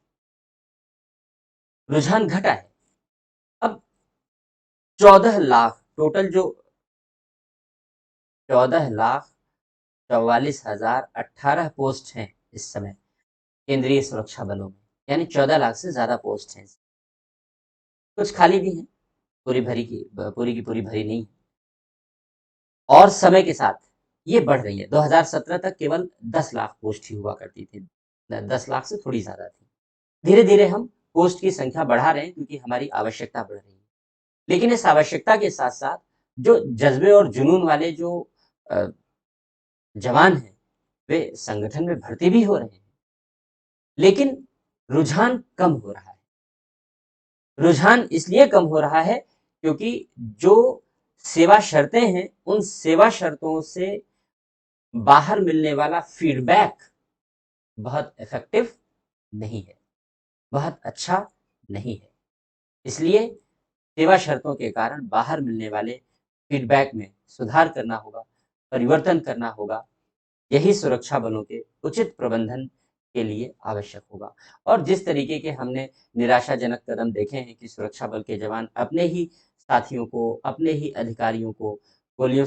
रुझान घटा है। अब 14 लाख टोटल जो 14,44,18 पोस्ट हैं इस समय केंद्रीय सुरक्षा बलों में, यानी 14 लाख से ज्यादा पोस्ट हैं। कुछ खाली भी हैं, पूरी की पूरी भरी नहीं। और समय के साथ ये बढ़ रही है। 2017 तक केवल 10 लाख पोस्ट ही हुआ करती थी, 10 लाख से थोड़ी ज्यादा थी। धीरे धीरे हम पोस्ट की संख्या बढ़ा रहे हैं क्योंकि हमारी आवश्यकता बढ़ रही है। लेकिन इस आवश्यकता के साथ साथ जो जज्बे और जुनून वाले जो जवान हैं वे संगठन में भर्ती भी हो रहे हैं, लेकिन रुझान कम हो रहा है। रुझान इसलिए कम हो रहा है क्योंकि जो सेवा शर्तें हैं उन सेवा शर्तों से बाहर मिलने वाला फीडबैक बहुत इफेक्टिव नहीं है, बहुत अच्छा नहीं है। इसलिए सेवा शर्तों के कारण बाहर मिलने वाले फीडबैक में सुधार करना होगा, परिवर्तन करना होगा। यही सुरक्षा बलों के उचित प्रबंधन के लिए आवश्यक होगा। और जिस तरीके के हमने निराशाजनक कदम देखे हैं कि सुरक्षा बल के जवान अपने ही साथियों को, अपने ही अधिकारियों को गोलियों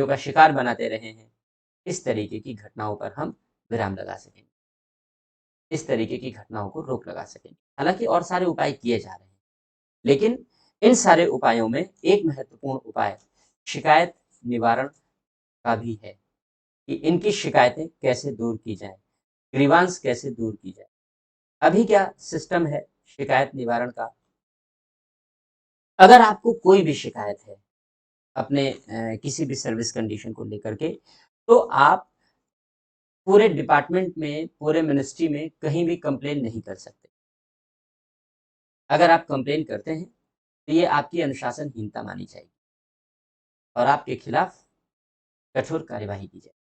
का शिकार बनाते रहे हैं, इस तरीके की घटनाओं पर हम विराम लगा सकेंगे, इस तरीके की घटनाओं को रोक लगा सकेंगे। हालांकि और सारे उपाय किए जा रहे हैं, लेकिन इन सारे उपायों में एक महत्वपूर्ण उपाय शिकायत निवारण का भी है कि इनकी शिकायतें कैसे दूर की जाए, ग्रीवांस कैसे दूर की जाए। अभी क्या सिस्टम है शिकायत निवारण का? अगर आपको कोई भी शिकायत है अपने किसी भी सर्विस कंडीशन को लेकर के, तो आप पूरे डिपार्टमेंट में, पूरे मिनिस्ट्री में कहीं भी कंप्लेन नहीं कर सकते। अगर आप कंप्लेन करते हैं तो ये आपकी अनुशासनहीनता मानी जाएगी और आपके खिलाफ कठोर कार्यवाही की जाएगी।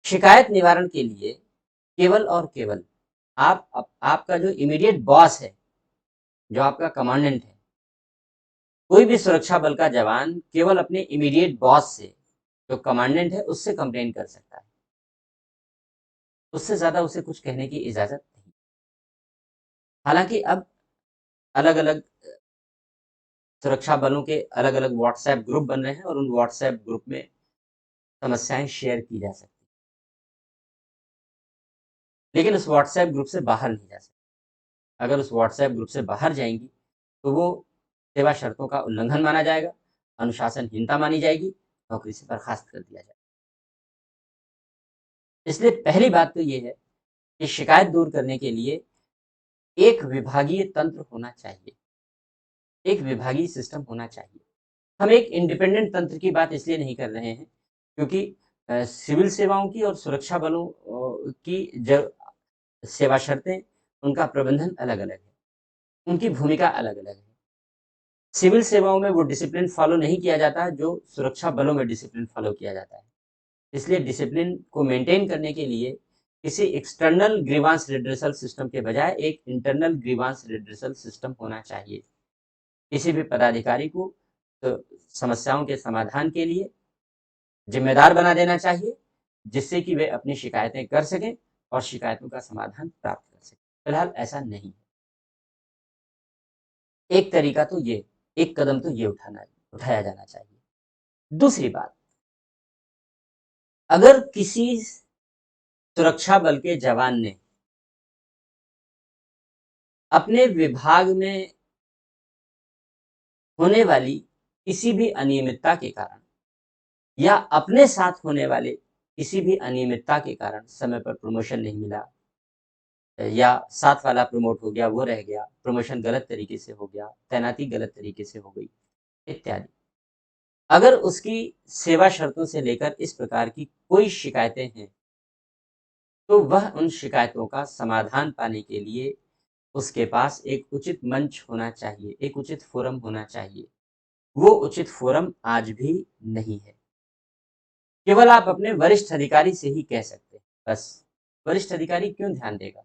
शिकायत निवारण के लिए केवल और केवल आपका जो इमीडिएट बॉस है, जो आपका कमांडेंट है, कोई भी सुरक्षा बल का जवान केवल अपने इमीडिएट बॉस से, जो कमांडेंट है, उससे कंप्लेन कर सकता है। उससे ज्यादा उसे कुछ कहने की इजाजत नहीं। हालांकि अब अलग अलग सुरक्षा बलों के अलग अलग व्हाट्सएप ग्रुप बन रहे हैं और उन व्हाट्सएप ग्रुप में समस्याएं शेयर की जा सकती, लेकिन उस व्हाट्सएप ग्रुप से बाहर नहीं जा सकती। अगर उस व्हाट्सएप ग्रुप से बाहर जाएंगी तो वो सेवा शर्तों का उल्लंघन माना जाएगा, अनुशासनहीनता मानी जाएगी, नौकरी से बर्खास्त कर दिया जाएगा। इसलिए पहली बात तो ये है कि शिकायत दूर करने के लिए एक विभागीय तंत्र होना चाहिए, एक विभागीय सिस्टम होना चाहिए। हम एक इंडिपेंडेंट तंत्र की बात इसलिए नहीं कर रहे हैं क्योंकि सिविल सेवाओं की और सुरक्षा बलों की जो सेवा शर्तें, उनका प्रबंधन अलग अलग है, उनकी भूमिका अलग अलग है। सिविल सेवाओं में वो डिसिप्लिन फॉलो नहीं किया जाता जो सुरक्षा बलों में डिसिप्लिन फॉलो किया जाता है। इसलिए डिसिप्लिन को मेंटेन करने के लिए किसी एक्सटर्नल ग्रीवांस रिड्रेसल सिस्टम के बजाय एक इंटरनल ग्रीवांस रिड्रेसल सिस्टम होना चाहिए। किसी भी पदाधिकारी को तो समस्याओं के समाधान के लिए जिम्मेदार बना देना चाहिए, जिससे कि वे अपनी शिकायतें कर सकें और शिकायतों का समाधान प्राप्त कर सकें। फिलहाल ऐसा नहीं है। एक तरीका तो ये, एक कदम तो ये उठाया जाना चाहिए। दूसरी बात, अगर किसी सुरक्षा बल के जवान ने अपने विभाग में होने वाली किसी भी अनियमितता के कारण या अपने साथ होने वाले किसी भी अनियमितता के कारण समय पर प्रमोशन नहीं मिला, या साथ वाला प्रमोट हो गया, वो रह गया, प्रमोशन गलत तरीके से हो गया, तैनाती गलत तरीके से हो गई, इत्यादि, अगर उसकी सेवा शर्तों से लेकर इस प्रकार की कोई शिकायतें हैं, तो वह उन शिकायतों का समाधान पाने के लिए उसके पास एक उचित मंच होना चाहिए, एक उचित फोरम होना चाहिए। वो उचित फोरम आज भी नहीं है। केवल आप अपने वरिष्ठ अधिकारी से ही कह सकते हैं, बस। वरिष्ठ अधिकारी क्यों ध्यान देगा?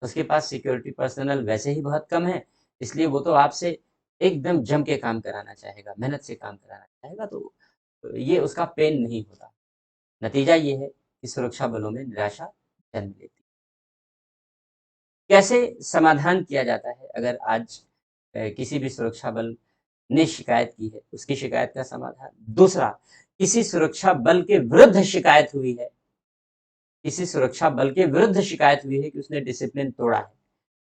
उसके पास सिक्योरिटी पर्सनल वैसे ही बहुत कम है, इसलिए वो तो आपसे एकदम जम के काम कराना चाहेगा, मेहनत से काम कराना चाहेगा, तो ये उसका पेन नहीं होता। नतीजा ये है कि सुरक्षा बलों में निराशा जन्म लेती है। कैसे समाधान किया जाता है? अगर आज किसी भी सुरक्षा बल ने शिकायत की है, उसकी शिकायत का समाधान। दूसरा, किसी सुरक्षा बल के विरुद्ध शिकायत हुई है, किसी सुरक्षा बल के विरुद्ध शिकायत हुई है कि उसने डिसिप्लिन तोड़ा है,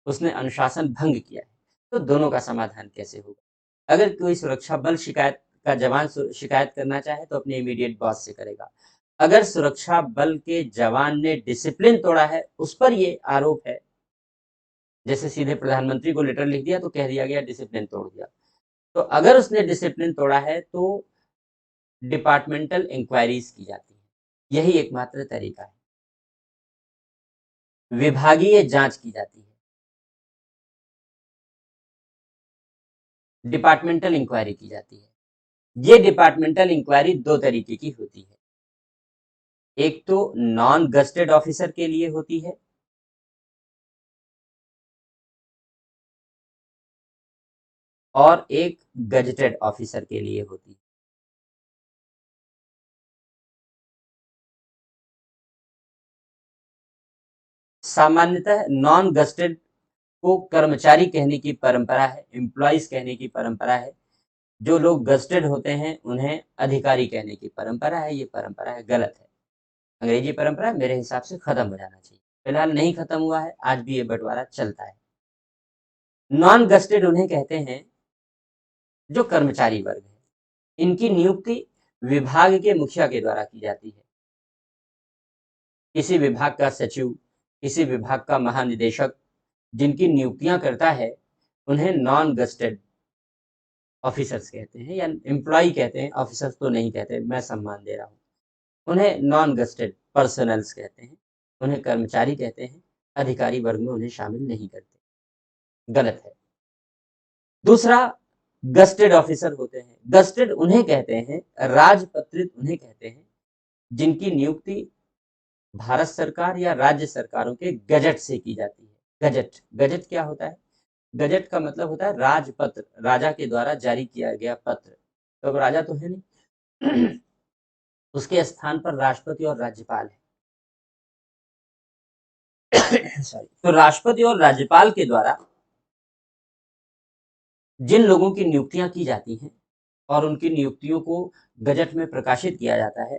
उसने अनुशासन भंग किया है, तो दोनों का समाधान कैसे होगा? अगर कोई सुरक्षा बल शिकायत का जवान शिकायत करना चाहे तो अपने इमीडिएट बॉस से करेगा। अगर सुरक्षा बल के जवान ने डिसिप्लिन तोड़ा है, उस पर ये आरोप है, जैसे सीधे प्रधानमंत्री को लेटर लिख दिया तो कह दिया गया डिसिप्लिन तोड़ दिया, तो अगर उसने डिसिप्लिन तोड़ा है तो डिपार्टमेंटल इंक्वायरीज की जाती है। यही एकमात्र तरीका है। विभागीय जांच की जाती है, डिपार्टमेंटल इंक्वायरी की जाती है। ये डिपार्टमेंटल इंक्वायरी दो तरीके की होती है। एक तो नॉन गस्टेड ऑफिसर के लिए होती है, और एक गजेटेड ऑफिसर के लिए होती है। सामान्यतः नॉन गस्टेड को कर्मचारी कहने की परंपरा है, एम्प्लॉइज कहने की परंपरा है, जो लोग गस्टेड होते हैं उन्हें अधिकारी कहने की परंपरा है, ये परंपरा है, गलत है। अंग्रेजी परंपरा मेरे हिसाब से खत्म हो जाना चाहिए। फिलहाल नहीं खत्म हुआ है, आज भी ये बंटवारा चलता है। नॉन गस्टेड उन्हें कहते हैं जो कर्मचारी वर्ग है। इनकी नियुक्ति विभाग के मुखिया के द्वारा की जाती है। किसी विभाग का सचिव, किसी विभाग का महानिदेशक जिनकी नियुक्तियां करता है, उन्हें नॉन गस्टेड ऑफिसर्स कहते हैं, या एम्प्लॉय कहते हैं, ऑफिसर्स तो नहीं कहते, मैं सम्मान दे रहा हूँ। उन्हें नॉन गस्टेड पर्सनल्स कहते हैं, उन्हें कर्मचारी कहते हैं, अधिकारी वर्ग में उन्हें शामिल नहीं करते, गलत है। दूसरा, गस्टेड ऑफिसर होते हैं। गस्टेड उन्हें कहते हैं, राजपत्रित उन्हें कहते हैं जिनकी नियुक्ति भारत सरकार या राज्य सरकारों के गजट से की जाती है। गजट, गजट क्या होता है? गजट का मतलब होता है राजपत्र, राजा के द्वारा जारी किया गया पत्र। तो अब राजा तो है नहीं, उसके स्थान पर राष्ट्रपति और राज्यपाल है। सॉरी। तो राष्ट्रपति और राज्यपाल के द्वारा जिन लोगों की नियुक्तियां की जाती हैं और उनकी नियुक्तियों को गजट में प्रकाशित किया जाता है,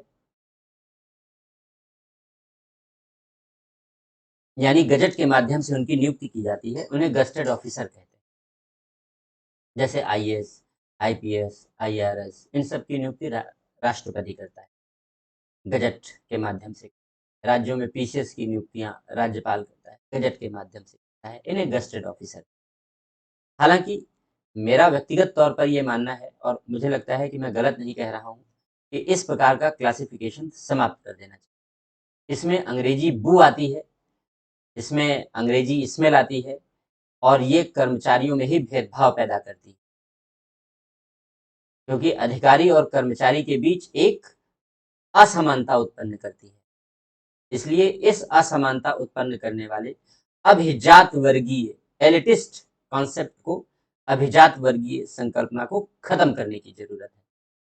यानी गजट के माध्यम से उनकी नियुक्ति की जाती है, उन्हें गस्टेड ऑफिसर कहते हैं। जैसे आईएएस, आईपीएस, आईआरएस, इन सब की नियुक्ति राष्ट्रपति करता है गजट के माध्यम से। राज्यों में पीसीएस की नियुक्तियां राज्यपाल करता है, गजट के माध्यम से करता है। इन्हें गस्टेड ऑफिसर। हालांकि मेरा व्यक्तिगत तौर पर यह मानना है, और मुझे लगता है कि मैं गलत नहीं कह रहा हूं, कि इस प्रकार का क्लासिफिकेशन समाप्त कर देना चाहिए। इसमें अंग्रेजी बू आती है, इसमें अंग्रेजी स्मेल आती है, और ये कर्मचारियों में ही भेदभाव पैदा करती है, क्योंकि अधिकारी और कर्मचारी के बीच एक असमानता उत्पन्न करती है। इसलिए इस असमानता उत्पन्न करने वाले अभिजात वर्गीय एलिटिस्ट कॉन्सेप्ट को, अभिजात वर्गीय संकल्पना को खत्म करने की जरूरत है,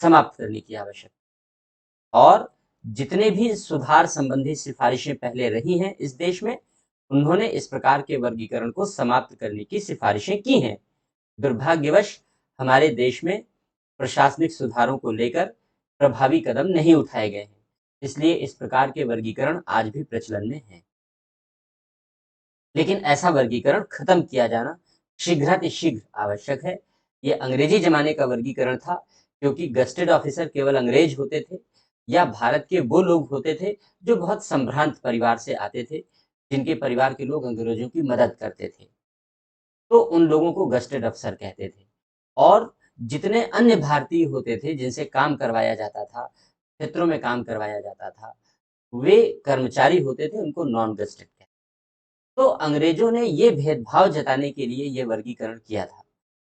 समाप्त करने की आवश्यकता। और जितने भी सुधार संबंधी सिफारिशें पहले रही हैं इस देश में, उन्होंने इस प्रकार के वर्गीकरण को समाप्त करने की सिफारिशें की हैं। दुर्भाग्यवश हमारे देश में प्रशासनिक सुधारों को लेकर प्रभावी कदम नहीं उठाए गए हैं, इसलिए इस प्रकार के वर्गीकरण आज भी प्रचलन में हैं। लेकिन ऐसा वर्गीकरण खत्म किया जाना शीघ्रातिशीघ्र आवश्यक है। ये अंग्रेजी जमाने का वर्गीकरण था, क्योंकि गस्टेड ऑफिसर केवल अंग्रेज होते थे, या भारत के वो लोग होते थे जो बहुत संभ्रांत परिवार से आते थे, जिनके परिवार के लोग अंग्रेजों की मदद करते थे, तो उन लोगों को गस्टेड अफसर कहते थे। और जितने अन्य भारतीय होते थे जिनसे काम करवाया जाता था, क्षेत्रों में काम करवाया जाता था, वे कर्मचारी होते थे, उनको नॉन गस्टेड कहते। तो अंग्रेजों ने ये भेदभाव जताने के लिए ये वर्गीकरण किया था।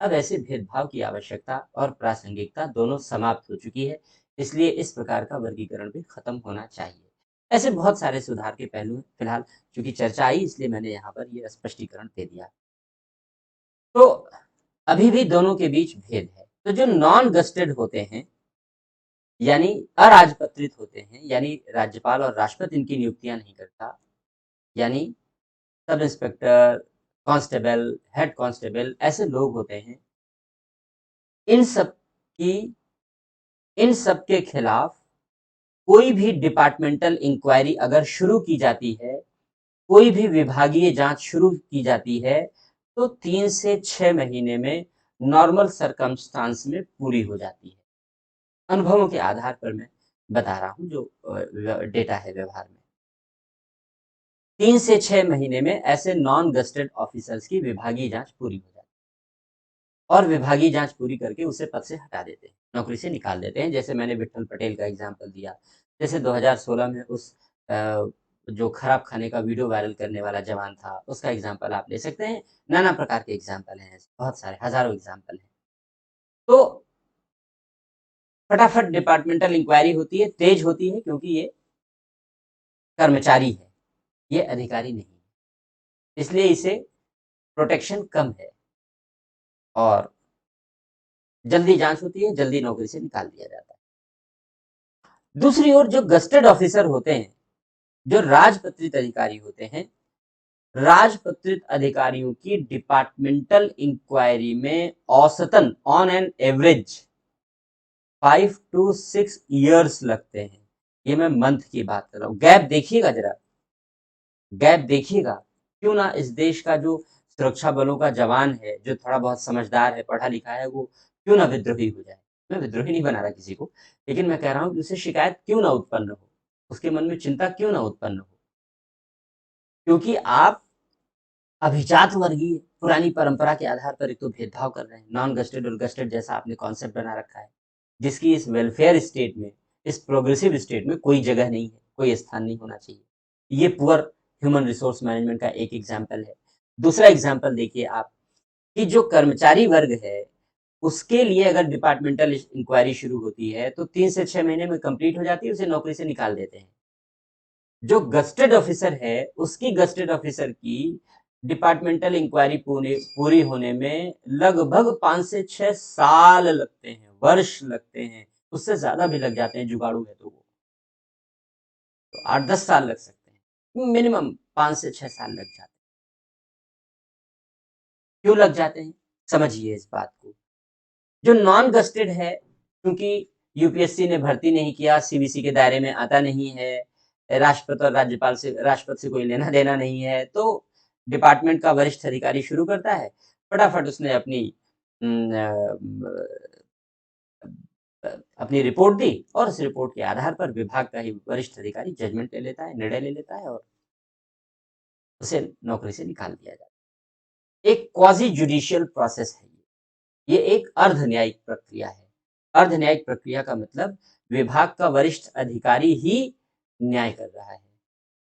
अब ऐसे भेदभाव की आवश्यकता और प्रासंगिकता दोनों समाप्त हो चुकी है, इसलिए इस प्रकार का वर्गीकरण भी खत्म होना चाहिए। ऐसे बहुत सारे सुधार के पहलू हैं। फिलहाल चूंकि चर्चा आई, इसलिए मैंने यहाँ पर ये स्पष्टीकरण दे दिया। तो अभी भी दोनों के बीच भेद है। तो जो नॉन गस्टेड होते हैं, यानी अराजपत्रित होते हैं, यानी राज्यपाल और राष्ट्रपति इनकी नियुक्तियां नहीं करता, यानी sub inspector, constable, head constable, ऐसे लोग होते हैं, इन सब की इन सब के खिलाफ कोई भी डिपार्टमेंटल इंक्वायरी अगर शुरू की जाती है, कोई भी विभागीय जांच शुरू की जाती है, तो 3 से 6 महीने में नॉर्मल सरकमस्टांस में पूरी हो जाती है। अनुभवों के आधार पर मैं बता रहा हूं, जो डेटा है व्यवहार में। 3 से 6 महीने में ऐसे नॉन गस्टेड ऑफिसर्स की विभागीय जांच पूरी हो जाती है, और विभागीय जांच पूरी करके उसे पद से हटा देते हैं, नौकरी से निकाल देते हैं। जैसे मैंने विट्ठल पटेल का एग्जाम्पल दिया, जैसे 2016 में उस जो खराब खाने का वीडियो वायरल करने वाला जवान था, उसका एग्जाम्पल आप ले सकते हैं। नाना प्रकार के एग्जाम्पल हैं, बहुत सारे, हजारों एग्जाम्पल हैं। तो फटाफट डिपार्टमेंटल इंक्वायरी होती है, तेज होती है, क्योंकि ये कर्मचारी है, ये अधिकारी नहीं है, इसलिए इसे प्रोटेक्शन कम है, और जल्दी जांच होती है, जल्दी नौकरी से निकाल दिया जाता है। दूसरी ओर जो गस्टेड ऑफिसर होते हैं, जो राजपत्रित अधिकारी होते हैं, राजपत्रित अधिकारियों की डिपार्टमेंटल इंक्वायरी में औसतन on an average 5 to 6 years लगते हैं। ये मैं मंथ की बात कर रहा हूँ। गैप देखिएगा जरा, गैप देखिएगा। क्यों ना इस देश का जो सुरक्षा बलों का जवान है, जो थोड़ा बहुत समझदार है, पढ़ा लिखा है, वो क्यों ना विद्रोही हो जाए। मैं विद्रोही नहीं बना रहा किसी को, लेकिन मैं कह रहा हूँ कि उसे शिकायत क्यों ना उत्पन्न हो, उसके मन में चिंता क्यों ना उत्पन्न हो। क्योंकि आप अभिजात वर्गीय पुरानी परंपरा के आधार पर एक तो भेदभाव कर रहे हैं, नॉन गस्टेड और गस्टेड जैसा आपने कॉन्सेप्ट बना रखा है, जिसकी इस वेलफेयर स्टेट में, इस प्रोग्रेसिव स्टेट में कोई जगह नहीं है, कोई स्थान नहीं होना चाहिए। ये पुअर ह्यूमन रिसोर्स मैनेजमेंट का एक एग्जाम्पल है। दूसरा एग्जाम्पल देखिए आप, कि जो कर्मचारी वर्ग है, उसके लिए अगर डिपार्टमेंटल इंक्वायरी शुरू होती है तो 3 से 6 महीने में कंप्लीट हो जाती है, उसे नौकरी से निकाल देते हैं। जो गस्टेड ऑफिसर है, उसकी गस्टेड ऑफिसर की डिपार्टमेंटल इंक्वायरी पूरी होने में लगभग 5 से 6 साल लगते हैं, वर्ष लगते हैं, उससे ज्यादा भी लग जाते हैं, जुगाड़ू है तो वो तो 8-10 साल लग सकते हैं, मिनिमम 5 से 6 साल लग जाते हैं। क्यों लग जाते हैं, समझिए इस बात को। जो नॉन गस्टेड है, क्योंकि यूपीएससी ने भर्ती नहीं किया, सीबीसी के दायरे में आता नहीं है, राष्ट्रपति और राज्यपाल से, राष्ट्रपति से कोई लेना देना नहीं है, तो डिपार्टमेंट का वरिष्ठ अधिकारी शुरू करता है, फटाफट उसने अपनी रिपोर्ट दी, और उस रिपोर्ट के आधार पर विभाग का ही वरिष्ठ अधिकारी जजमेंट ले लेता है, निर्णय ले लेता है, और उसे नौकरी से निकाल दिया जाता है। एक क्वाजी जुडिशियल प्रोसेस है ये एक अर्ध न्यायिक प्रक्रिया है। अर्ध न्यायिक प्रक्रिया का मतलब विभाग का वरिष्ठ अधिकारी ही न्याय कर रहा है,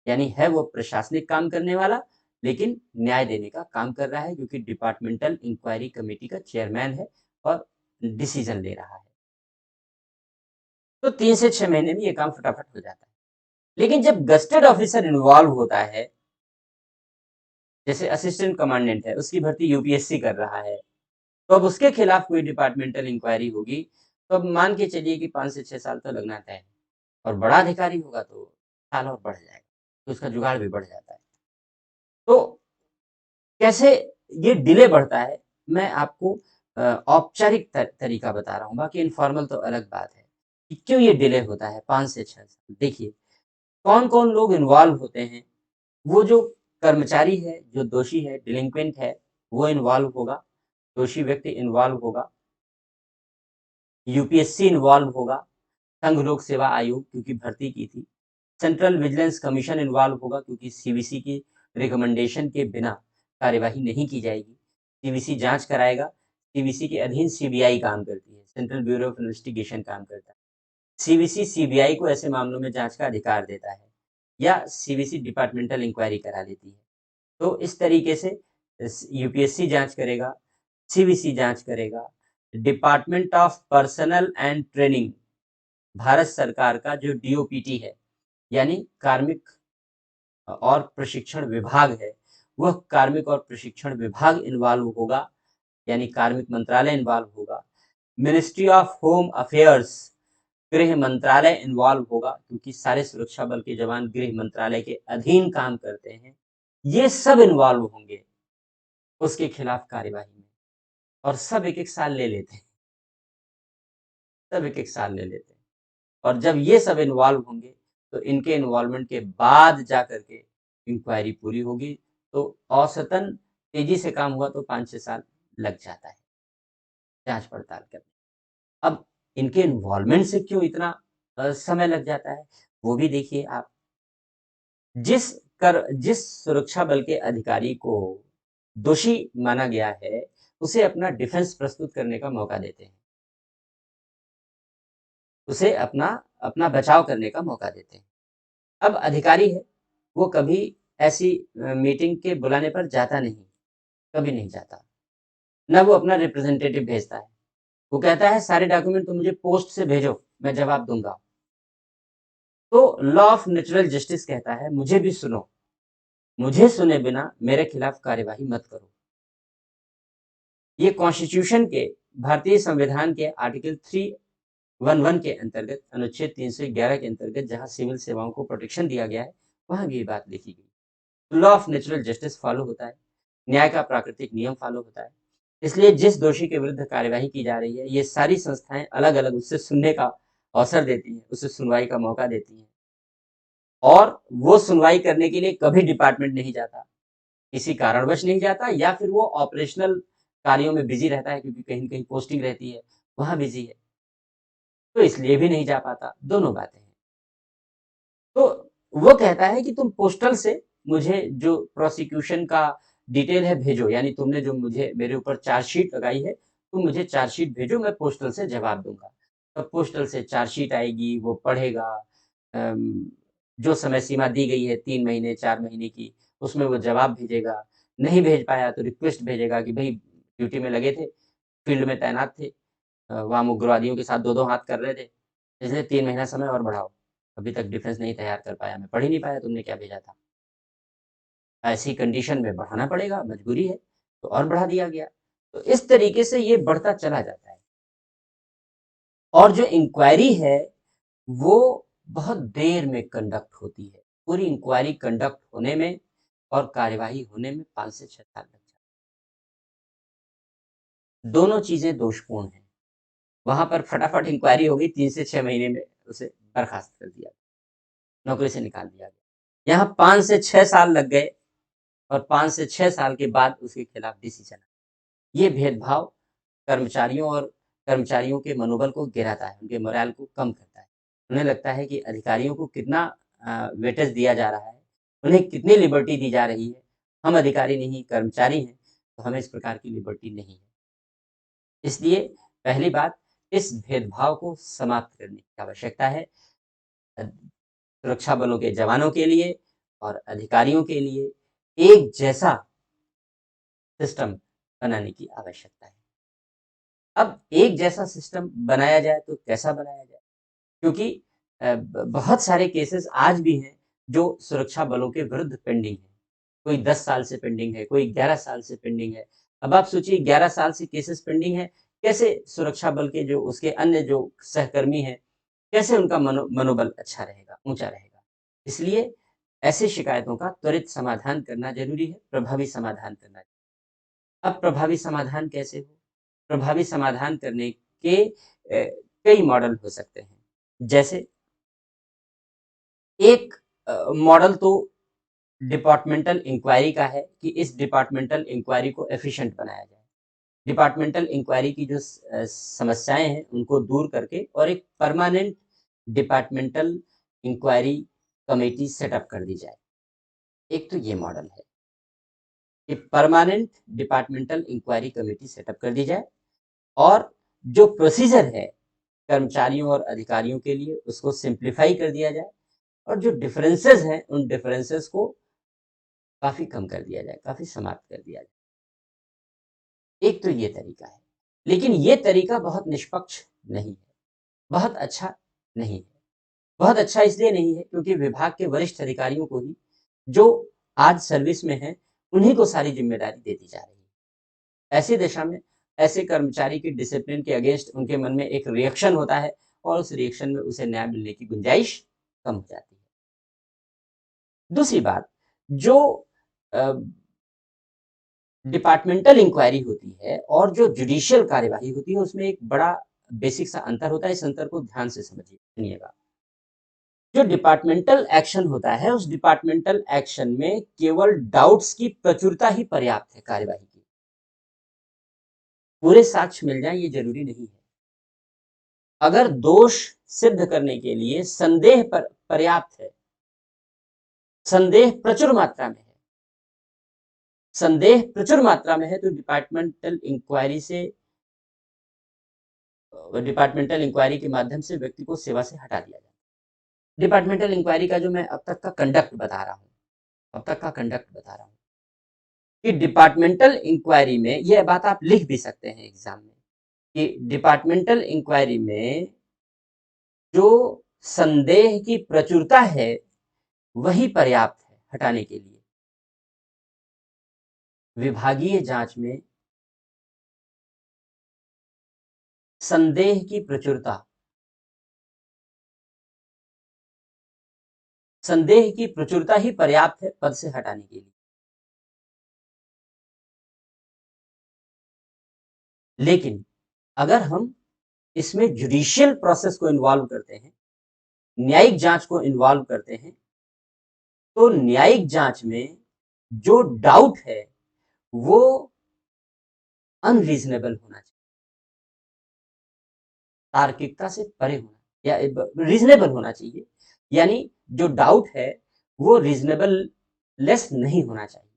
यानी है वो प्रशासनिक काम करने वाला, लेकिन न्याय देने का काम कर रहा है, क्योंकि डिपार्टमेंटल इंक्वायरी कमेटी का चेयरमैन है और डिसीजन ले रहा है। तो 3 से 6 महीने में ये काम फटाफट हो जाता है। लेकिन जब गस्टेड ऑफिसर इन्वॉल्व होता है, जैसे असिस्टेंट कमांडेंट है, उसकी भर्ती यूपीएससी कर रहा है, तो अब उसके खिलाफ कोई डिपार्टमेंटल इंक्वायरी होगी, तो अब मान के चलिए कि 5 से 6 साल तो लगना तय है, और बड़ा अधिकारी होगा तो साल और बढ़ जाएगा, तो उसका जुगाड़ भी बढ़ जाता है। तो कैसे ये डिले बढ़ता है, मैं आपको औपचारिक तरीका बता रहा हूँ, बाकी इनफॉर्मल तो अलग बात है कि क्यों ये डिले होता है 5 से 6 साल। देखिए, कौन कौन लोग इन्वॉल्व होते हैं। वो जो कर्मचारी है, जो दोषी है, डिलिंक्वेंट है, वो इन्वॉल्व होगा, दोषी व्यक्ति इन्वॉल्व होगा, यूपीएससी इन्वॉल्व होगा, संघ लोक सेवा आयोग क्योंकि भर्ती की थी, सेंट्रल विजिलेंस कमीशन इन्वॉल्व होगा, क्योंकि सीवीसी की रिकमेंडेशन के बिना कार्यवाही नहीं की जाएगी, सीवीसी जांच कराएगा, सीवीसी के अधीन सीबीआई काम करती है, सेंट्रल ब्यूरो ऑफ इन्वेस्टिगेशन काम करता है, सीवीसी सीबीआई को ऐसे मामलों में जांच का अधिकार देता है, या सीवीसी डिपार्टमेंटल इंक्वायरी करा लेती है। तो इस तरीके से यूपीएससी जांच करेगा, सीवीसी जांच करेगा, department of personal and training, Bharat सरकार का जो डीओपीटी है, यानी कार्मिक और प्रशिक्षण विभाग है, वह कार्मिक और प्रशिक्षण विभाग इन्वॉल्व होगा, यानी कार्मिक मंत्रालय इन्वॉल्व होगा, मिनिस्ट्री ऑफ होम अफेयर्स, गृह मंत्रालय इन्वॉल्व होगा, क्योंकि सारे सुरक्षा बल के जवान गृह मंत्रालय के अधीन काम करते हैं, ये सब इन्वॉल्व होंगे उसके खिलाफ कार्यवाही में, और सब एक एक साल ले लेते हैं, सब एक एक साल ले लेते हैं। और जब ये सब इन्वॉल्व होंगे, तो इनके इन्वॉल्वमेंट के बाद जा करके इंक्वायरी पूरी होगी, तो औसतन तेजी से काम हुआ तो 5-6 साल लग जाता है जांच पड़ताल करने। अब इनके इन्वॉल्वमेंट से क्यों इतना समय लग जाता है, वो भी देखिए आप। जिस सुरक्षा बल के अधिकारी को दोषी माना गया है, उसे अपना डिफेंस प्रस्तुत करने का मौका देते हैं, उसे अपना अपना बचाव करने का मौका देते हैं। अब अधिकारी है, वो कभी ऐसी मीटिंग के बुलाने पर जाता नहीं, कभी नहीं जाता, ना वो अपना रिप्रेजेंटेटिव भेजता है। वो कहता है सारे डॉक्यूमेंट तुम मुझे पोस्ट से भेजो, मैं जवाब दूंगा। तो लॉ ऑफ नेचुरल जस्टिस कहता है मुझे भी सुनो, मुझे सुने बिना मेरे खिलाफ कार्यवाही मत करो। ये कॉन्स्टिट्यूशन के, भारतीय संविधान के आर्टिकल 311 के अंतर्गत, अनुच्छेद 311 के अंतर्गत, जहां सिविल सेवाओं को प्रोटेक्शन दिया गया है, वहां भी ये बात लिखी गई। Law of natural justice follow होता है, न्याय का प्राकृतिक नियम फॉलो होता है। इसलिए जिस दोषी के विरुद्ध कार्यवाही की जा रही है, ये सारी संस्थाएं अलग अलग उससे सुनने का अवसर देती हैं, उसे सुनवाई का मौका देती हैं, और वो सुनवाई करने के लिए कभी डिपार्टमेंट नहीं जाता, किसी कारणवश नहीं जाता, या फिर वो ऑपरेशनल कार्यों में बिजी रहता है क्योंकि कहीं न कहीं पोस्टिंग रहती है, वहाँ बिजी है, तो इसलिए भी नहीं जा पाता। दोनों बातें हैं। तो वो कहता है कि तुम पोस्टल से मुझे जो प्रोसिक्यूशन का डिटेल है भेजो, यानी तुमने जो मुझे मेरे ऊपर चार्जशीट लगाई है, तुम मुझे चार्जशीट भेजो, मैं पोस्टल से जवाब दूंगा। तब पोस्टल से चार्जशीट आएगी, वो पढ़ेगा, अम, जो समय सीमा दी गई है 3 महीने 4 महीने की, उसमें वो जवाब भेजेगा। नहीं भेज पाया तो रिक्वेस्ट भेजेगा कि भाई ड्यूटी में लगे थे, फील्ड में तैनात थे, वहाँ उग्रवादियों के साथ दो दो हाथ कर रहे थे, इसलिए 3 महीना समय और बढ़ाओ, अभी तक डिफेंस नहीं तैयार कर पाया, मैं पढ़ ही नहीं पाया, तुमने क्या भेजा था। ऐसी कंडीशन में बढ़ाना पड़ेगा, मजबूरी है, तो और बढ़ा दिया गया। तो इस तरीके से ये बढ़ता चला जाता है, और जो इंक्वायरी है वो बहुत देर में कंडक्ट होती है। पूरी इंक्वायरी कंडक्ट होने में और कार्यवाही होने में 5 से 6 साल लग जाते हैं। दोनों चीजें दोषपूर्ण हैं। वहां पर फटाफट इंक्वायरी हो गई, 3 से 6 महीने में उसे बर्खास्त कर दिया, नौकरी से निकाल दिया गया। यहाँ 5 से 6 साल लग गए, और 5 से 6 साल के बाद उसके खिलाफ डिसीजन। ये भेदभाव कर्मचारियों के मनोबल को गिराता है, उनके मोरल को कम करता है। उन्हें लगता है कि अधिकारियों को कितना वेटेज दिया जा रहा है, उन्हें कितनी लिबर्टी दी जा रही है। हम अधिकारी नहीं, कर्मचारी हैं, तो हमें इस प्रकार की लिबर्टी नहीं है। इसलिए पहली बात, इस भेदभाव को समाप्त करने की आवश्यकता है। सुरक्षा बलों के जवानों के लिए और अधिकारियों के लिए एक जैसा सिस्टम बनाने की आवश्यकता है। अब एक जैसा सिस्टम बनाया जाए तो कैसा बनाया जाए? क्योंकि बहुत सारे केसेस आज भी हैं जो सुरक्षा बलों के विरुद्ध पेंडिंग है। कोई 10 साल से पेंडिंग है, कोई 11 साल से पेंडिंग है। अब आप सोचिए 11 साल से केसेस पेंडिंग है, कैसे सुरक्षा बल के जो उसके अन्य जो सहकर्मी हैं, कैसे उनका मनोबल अच्छा रहेगा, ऊँचा रहेगा? इसलिए ऐसी शिकायतों का त्वरित समाधान करना ज़रूरी है, प्रभावी समाधान करना। अब प्रभावी समाधान कैसे हो? प्रभावी समाधान करने के कई मॉडल हो सकते हैं। जैसे एक मॉडल तो डिपार्टमेंटल इंक्वायरी का है कि इस डिपार्टमेंटल इंक्वायरी को एफिशिएंट बनाया जाए। डिपार्टमेंटल इंक्वायरी की जो समस्याएं हैं उनको दूर करके और एक permanent departmental inquiry committee setup कर दी जाए। एक तो ये मॉडल है कि permanent departmental inquiry committee setup कर दी जाए, और जो प्रोसीजर है कर्मचारियों और अधिकारियों के लिए उसको सिंप्लीफाई कर दिया जाए, और जो डिफरेंसेस हैं उन डिफरेंसेस को काफी कम कर दिया जाए, काफी समाप्त कर दिया जाए। एक तो ये तरीका है, लेकिन ये तरीका बहुत निष्पक्ष नहीं है, बहुत अच्छा नहीं है। बहुत अच्छा इसलिए नहीं है क्योंकि विभाग के वरिष्ठ अधिकारियों को ही, जो आज सर्विस में हैं, उन्हीं को सारी जिम्मेदारी दे दी जा रही है। ऐसी दशा में ऐसे कर्मचारी के डिसिप्लिन के अगेंस्ट उनके मन में एक रिएक्शन होता है, और उस रिएक्शन में उसे न्याय मिलने की गुंजाइश कम हो जाती है। दूसरी बात, जो डिपार्टमेंटल इंक्वायरी होती है और जो जुडिशियल कार्यवाही होती है, उसमें एक बड़ा बेसिक सा अंतर होता है। इस अंतर को ध्यान से समझिए, सुनिएगा। जो डिपार्टमेंटल एक्शन होता है, उस डिपार्टमेंटल एक्शन में केवल डाउट्स की प्रचुरता ही पर्याप्त है कार्यवाही की। पूरे साक्ष्य मिल जाए ये जरूरी नहीं है। अगर दोष सिद्ध करने के लिए संदेह पर पर्याप्त है, संदेह प्रचुर मात्रा में है, संदेह प्रचुर मात्रा में है, तो डिपार्टमेंटल इंक्वायरी के माध्यम से व्यक्ति को सेवा से हटा दिया जाए। डिपार्टमेंटल इंक्वायरी का जो मैं अब तक का कंडक्ट बता रहा हूँ, कि डिपार्टमेंटल इंक्वायरी में, यह बात आप लिख भी सकते हैं एग्जाम में, कि डिपार्टमेंटल इंक्वायरी में जो संदेह की प्रचुरता है वही पर्याप्त है हटाने के लिए। विभागीय जांच में संदेह की प्रचुरता संदेह की प्रचुरता ही पर्याप्त है पद से हटाने के लिए। लेकिन अगर हम इसमें जुडिशियल प्रोसेस को इन्वॉल्व करते हैं, न्यायिक जांच को इन्वॉल्व करते हैं, तो न्यायिक जांच में जो डाउट है वो अनरीजनेबल होना चाहिए, तार्किकता से परे होना या रीजनेबल होना चाहिए। यानी जो डाउट है वो रीजनेबल लेस नहीं होना चाहिए,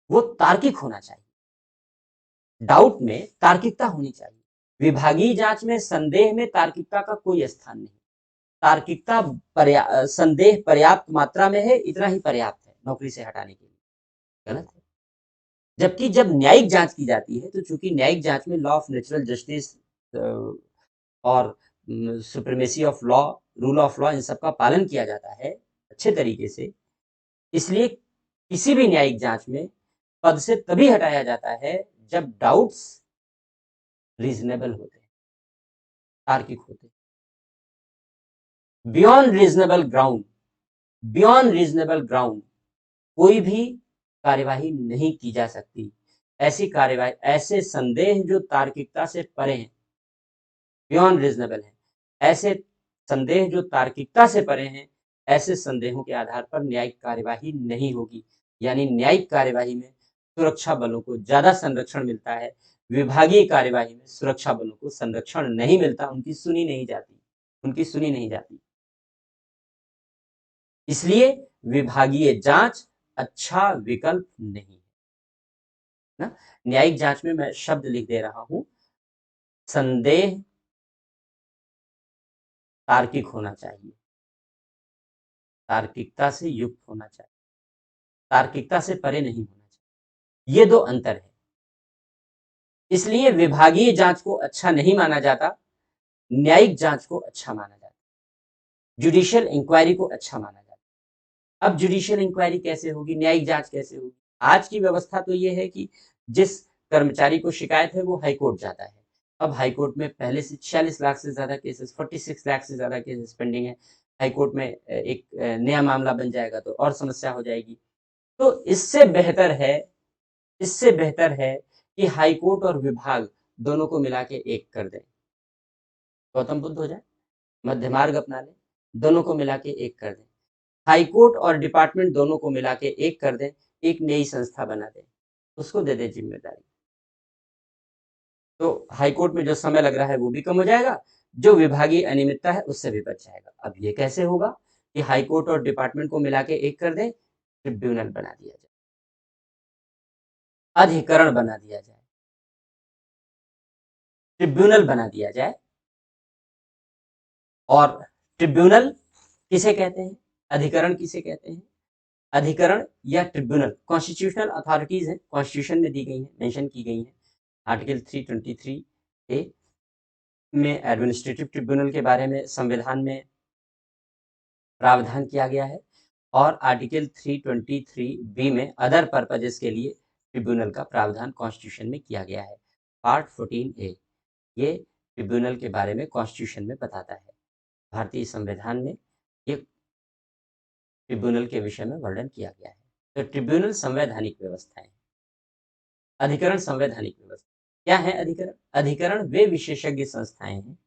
वो तार्किक होना चाहिए। डाउट में तार्किकता होनी चाहिए। विभागीय जांच में संदेह में तार्किकता का कोई स्थान नहीं। तार्किकता संदेह पर्याप्त मात्रा में है, इतना ही पर्याप्त है नौकरी से हटाने के लिए। गलत है। जबकि जब न्यायिक जांच की जाती है तो चूंकि न्यायिक जांच में लॉ ऑफ नेचुरल जस्टिस और supremacy of law, rule of law, इन सब का पालन किया जाता है अच्छे तरीके से, इसलिए किसी भी न्यायिक जांच में पद से तभी हटाया जाता है जब डाउट्स रीजनेबल होते हैं, तार्किक होते हैं। Beyond reasonable ground, beyond reasonable ground कोई भी कार्यवाही नहीं की जा सकती। ऐसी कार्यवाही, ऐसे संदेह जो तार्किकता से परे हैं, बियॉन्ड रीजनेबल है, ऐसे संदेह जो तार्किकता से परे हैं, ऐसे संदेहों के आधार पर न्यायिक कार्यवाही नहीं होगी। यानी न्यायिक कार्यवाही में सुरक्षा बलों को ज्यादा संरक्षण मिलता है, विभागीय कार्यवाही में सुरक्षा बलों को संरक्षण नहीं मिलता, उनकी सुनी नहीं जाती, उनकी सुनी नहीं जाती। इसलिए विभागीय जांच अच्छा विकल्प नहीं है ना। न्यायिक जांच में मैं शब्द लिख दे रहा हूं, संदेह तार्किक होना चाहिए, तार्किकता से युक्त होना चाहिए, तार्किकता से परे नहीं होना चाहिए। ये दो अंतर है। इसलिए विभागीय जांच को अच्छा नहीं माना जाता, न्यायिक जांच को अच्छा माना जाता, जुडिशियल इंक्वायरी को अच्छा माना जाता। अब जुडिशियल इंक्वायरी कैसे होगी, न्यायिक जांच कैसे होगी? आज की व्यवस्था तो ये है कि जिस कर्मचारी को शिकायत है वो हाईकोर्ट जाता है। अब हाईकोर्ट में पहले से 46 लाख से ज्यादा केसेस, 46 लाख से ज्यादा केसेस पेंडिंग है। हाईकोर्ट में एक नया मामला बन जाएगा तो और समस्या हो जाएगी। तो इससे बेहतर है, इससे बेहतर है कि हाईकोर्ट और विभाग दोनों को मिला के एक कर दें। गौतम बुद्ध हो जाए, मध्य मार्ग अपना लें, दोनों को मिला के एक कर दें। हाईकोर्ट और डिपार्टमेंट दोनों को मिला के एक कर दें, एक नई संस्था बना दें, उसको दे दे जिम्मेदारी। तो हाईकोर्ट में जो समय लग रहा है वो भी कम हो जाएगा, जो विभागीय अनियमितता है उससे भी बच जाएगा। अब ये कैसे होगा कि हाईकोर्ट और डिपार्टमेंट को मिला के एक कर दें, ट्रिब्यूनल बना दिया जाए, अधिकरण बना दिया जाए, ट्रिब्यूनल बना दिया जाए। और ट्रिब्यूनल किसे कहते हैं, अधिकरण किसे कहते हैं? अधिकरण या ट्रिब्यूनल कॉन्स्टिट्यूशनल अथॉरिटीज है, कॉन्स्टिट्यूशन में दी गई है, मेंशन की गई है। आर्टिकल 323 ए में एडमिनिस्ट्रेटिव ट्रिब्यूनल के बारे में संविधान में प्रावधान किया गया है, और आर्टिकल 323 बी में अदर पर्पजेस के लिए ट्रिब्यूनल का प्रावधान कॉन्स्टिट्यूशन में किया गया है। पार्ट 14 ए ये ट्रिब्यूनल के बारे में कॉन्स्टिट्यूशन में बताता है। भारतीय संविधान में ये ट्रिब्यूनल के विषय में वर्णन किया गया है। तो ट्रिब्यूनल संवैधानिक व्यवस्थाएं, अधिकरण संवैधानिक व्यवस्था क्या है? अधिकरण, अधिकरण वे विशेषज्ञ संस्थाएं हैं,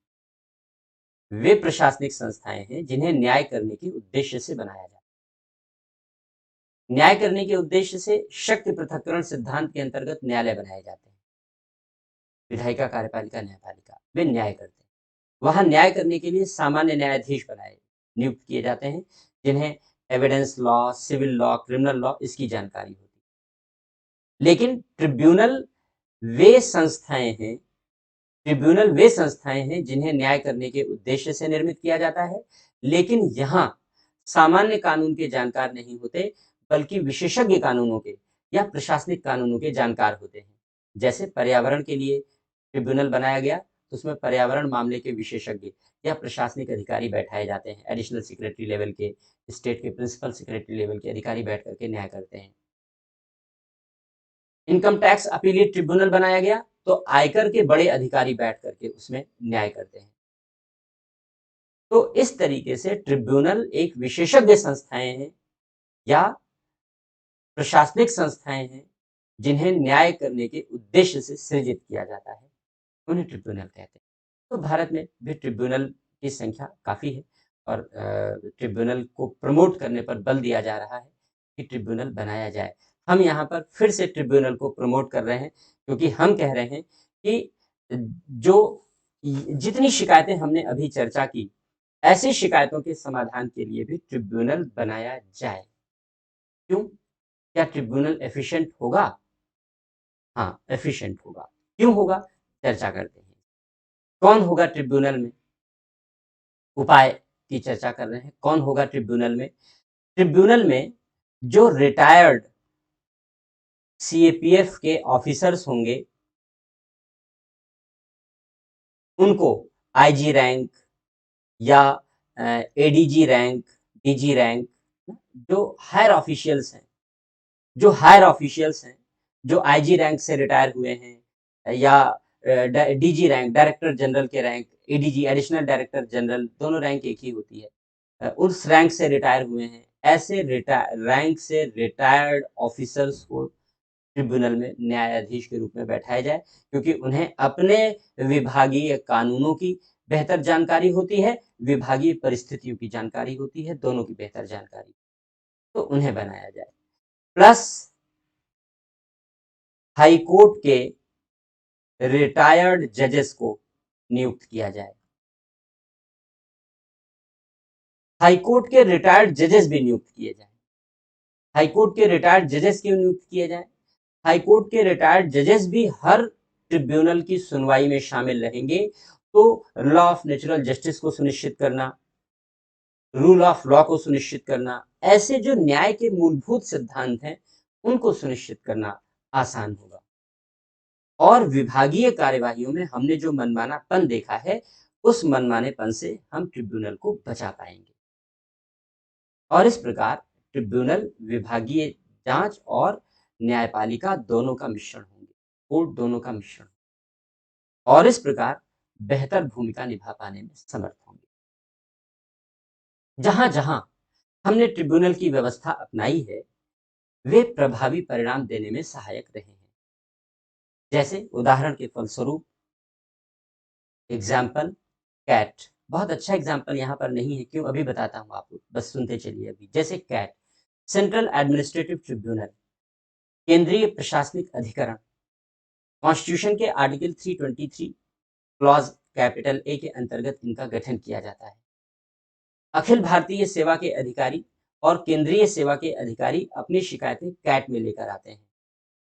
वे प्रशासनिक संस्थाएं हैं जिन्हें न्याय करने के उद्देश्य से बनाया जाता है। न्याय करने के उद्देश्य से शक्ति पृथक्करण सिद्धांत के अंतर्गत न्यायालय बनाए जाते हैं। विधायिका, कार्यपालिका, न्यायपालिका, वे न्याय करते हैं। वहां न्याय करने के लिए सामान्य न्यायाधीश बनाए, नियुक्त किए जाते हैं, जिन्हें evidence law, civil law, criminal law इसकी जानकारी होती है। लेकिन ट्रिब्यूनल वे संस्थाएं हैं, ट्रिब्यूनल वे संस्थाएं हैं जिन्हें न्याय करने के उद्देश्य से निर्मित किया जाता है, लेकिन यहाँ सामान्य कानून के जानकार नहीं होते, बल्कि विशेषज्ञ कानूनों के या प्रशासनिक कानूनों के जानकार होते हैं। जैसे पर्यावरण के लिए ट्रिब्यूनल बनाया गया, तो उसमें पर्यावरण मामले के विशेषज्ञ या प्रशासनिक अधिकारी बैठाए जाते हैं, एडिशनल सेक्रेटरी लेवल के, स्टेट के प्रिंसिपल सेक्रेटरी लेवल के अधिकारी बैठ करके न्याय करते हैं। इनकम टैक्स अपीलीट ट्रिब्यूनल बनाया गया, तो आयकर के बड़े अधिकारी बैठ करके उसमें न्याय करते हैं। तो इस तरीके से ट्रिब्यूनल एक विशेषज्ञ संस्थाएं हैं या प्रशासनिक संस्थाएं हैं जिन्हें न्याय करने के उद्देश्य से सृजित किया जाता है, उन्हें ट्रिब्यूनल कहते हैं। तो भारत में भी ट्रिब्यूनल की संख्या काफ़ी है और ट्रिब्यूनल को प्रमोट करने पर बल दिया जा रहा है कि ट्रिब्यूनल बनाया जाए। हम यहाँ पर फिर से ट्रिब्यूनल को प्रमोट कर रहे हैं क्योंकि हम कह रहे हैं कि जो जितनी शिकायतें हमने अभी चर्चा की, ऐसी शिकायतों के समाधान के लिए भी ट्रिब्यूनल बनाया जाए। क्यों? क्या ट्रिब्यूनल एफिशिएंट होगा? हाँ, एफिशिएंट होगा। क्यों होगा? चर्चा करते हैं। कौन होगा ट्रिब्यूनल में? उपाय की चर्चा कर रहे हैं। कौन होगा ट्रिब्यूनल में? ट्रिब्यूनल में जो रिटायर्ड सीएपीएफ के ऑफिसर्स होंगे, उनको आईजी रैंक या एडीजी रैंक, डीजी रैंक, जो हायर ऑफिशियल्स हैं, जो आईजी रैंक से रिटायर हुए हैं या डीजी रैंक, डायरेक्टर जनरल के rank, ADG additional director general, दोनों रैंक एक ही होती है, उस रैंक से रिटायर हुए हैं, ऐसे रैंक से रिटायर्ड ऑफिसर्स को ट्रिब्यूनल में न्यायाधीश के रूप में बैठाया जाए क्योंकि उन्हें अपने विभागीय कानूनों की बेहतर जानकारी होती है, विभागीय परिस्थितियों की जानकारी होती है, दोनों की बेहतर जानकारी, तो उन्हें बनाया जाए। प्लस हाई कोर्ट के रिटायर्ड जजेस को नियुक्त किया जाए। हाईकोर्ट के रिटायर्ड जजेस भी नियुक्त किए जाए। हाईकोर्ट के रिटायर्ड जजेस क्यों नियुक्त किए जाए? हाईकोर्ट के रिटायर्ड जजेस भी हर ट्रिब्यूनल की सुनवाई में शामिल रहेंगे, तो लॉ ऑफ नेचुरल जस्टिस को सुनिश्चित करना, रूल ऑफ लॉ को सुनिश्चित करना, ऐसे जो न्याय के मूलभूत सिद्धांत हैं उनको सुनिश्चित करना आसान होगा। और विभागीय कार्यवाहियों में हमने जो मनमानापन देखा है, उस मनमानेपन से हम ट्रिब्यूनल को बचा पाएंगे और इस प्रकार ट्रिब्यूनल विभागीय जांच और न्यायपालिका दोनों का मिश्रण होंगे, कोर्ट दोनों का मिश्रण, और इस प्रकार बेहतर भूमिका निभा पाने में समर्थ होंगे। जहां जहां हमने ट्रिब्यूनल की व्यवस्था अपनाई है, वे प्रभावी परिणाम देने में सहायक रहे हैं। जैसे उदाहरण के फलस्वरूप एग्जाम्पल कैट, बहुत अच्छा एग्जाम्पल यहाँ पर नहीं है, क्यों अभी बताता हूँ आपको, बस सुनते चलिए अभी। जैसे कैट, सेंट्रल एडमिनिस्ट्रेटिव ट्रिब्यूनल, केंद्रीय प्रशासनिक अधिकरण, कॉन्स्टिट्यूशन के आर्टिकल 323 क्लॉज कैपिटल ए के अंतर्गत इनका गठन किया जाता है। अखिल भारतीय सेवा के अधिकारी और केंद्रीय सेवा के अधिकारी अपनी शिकायतें कैट में लेकर आते हैं,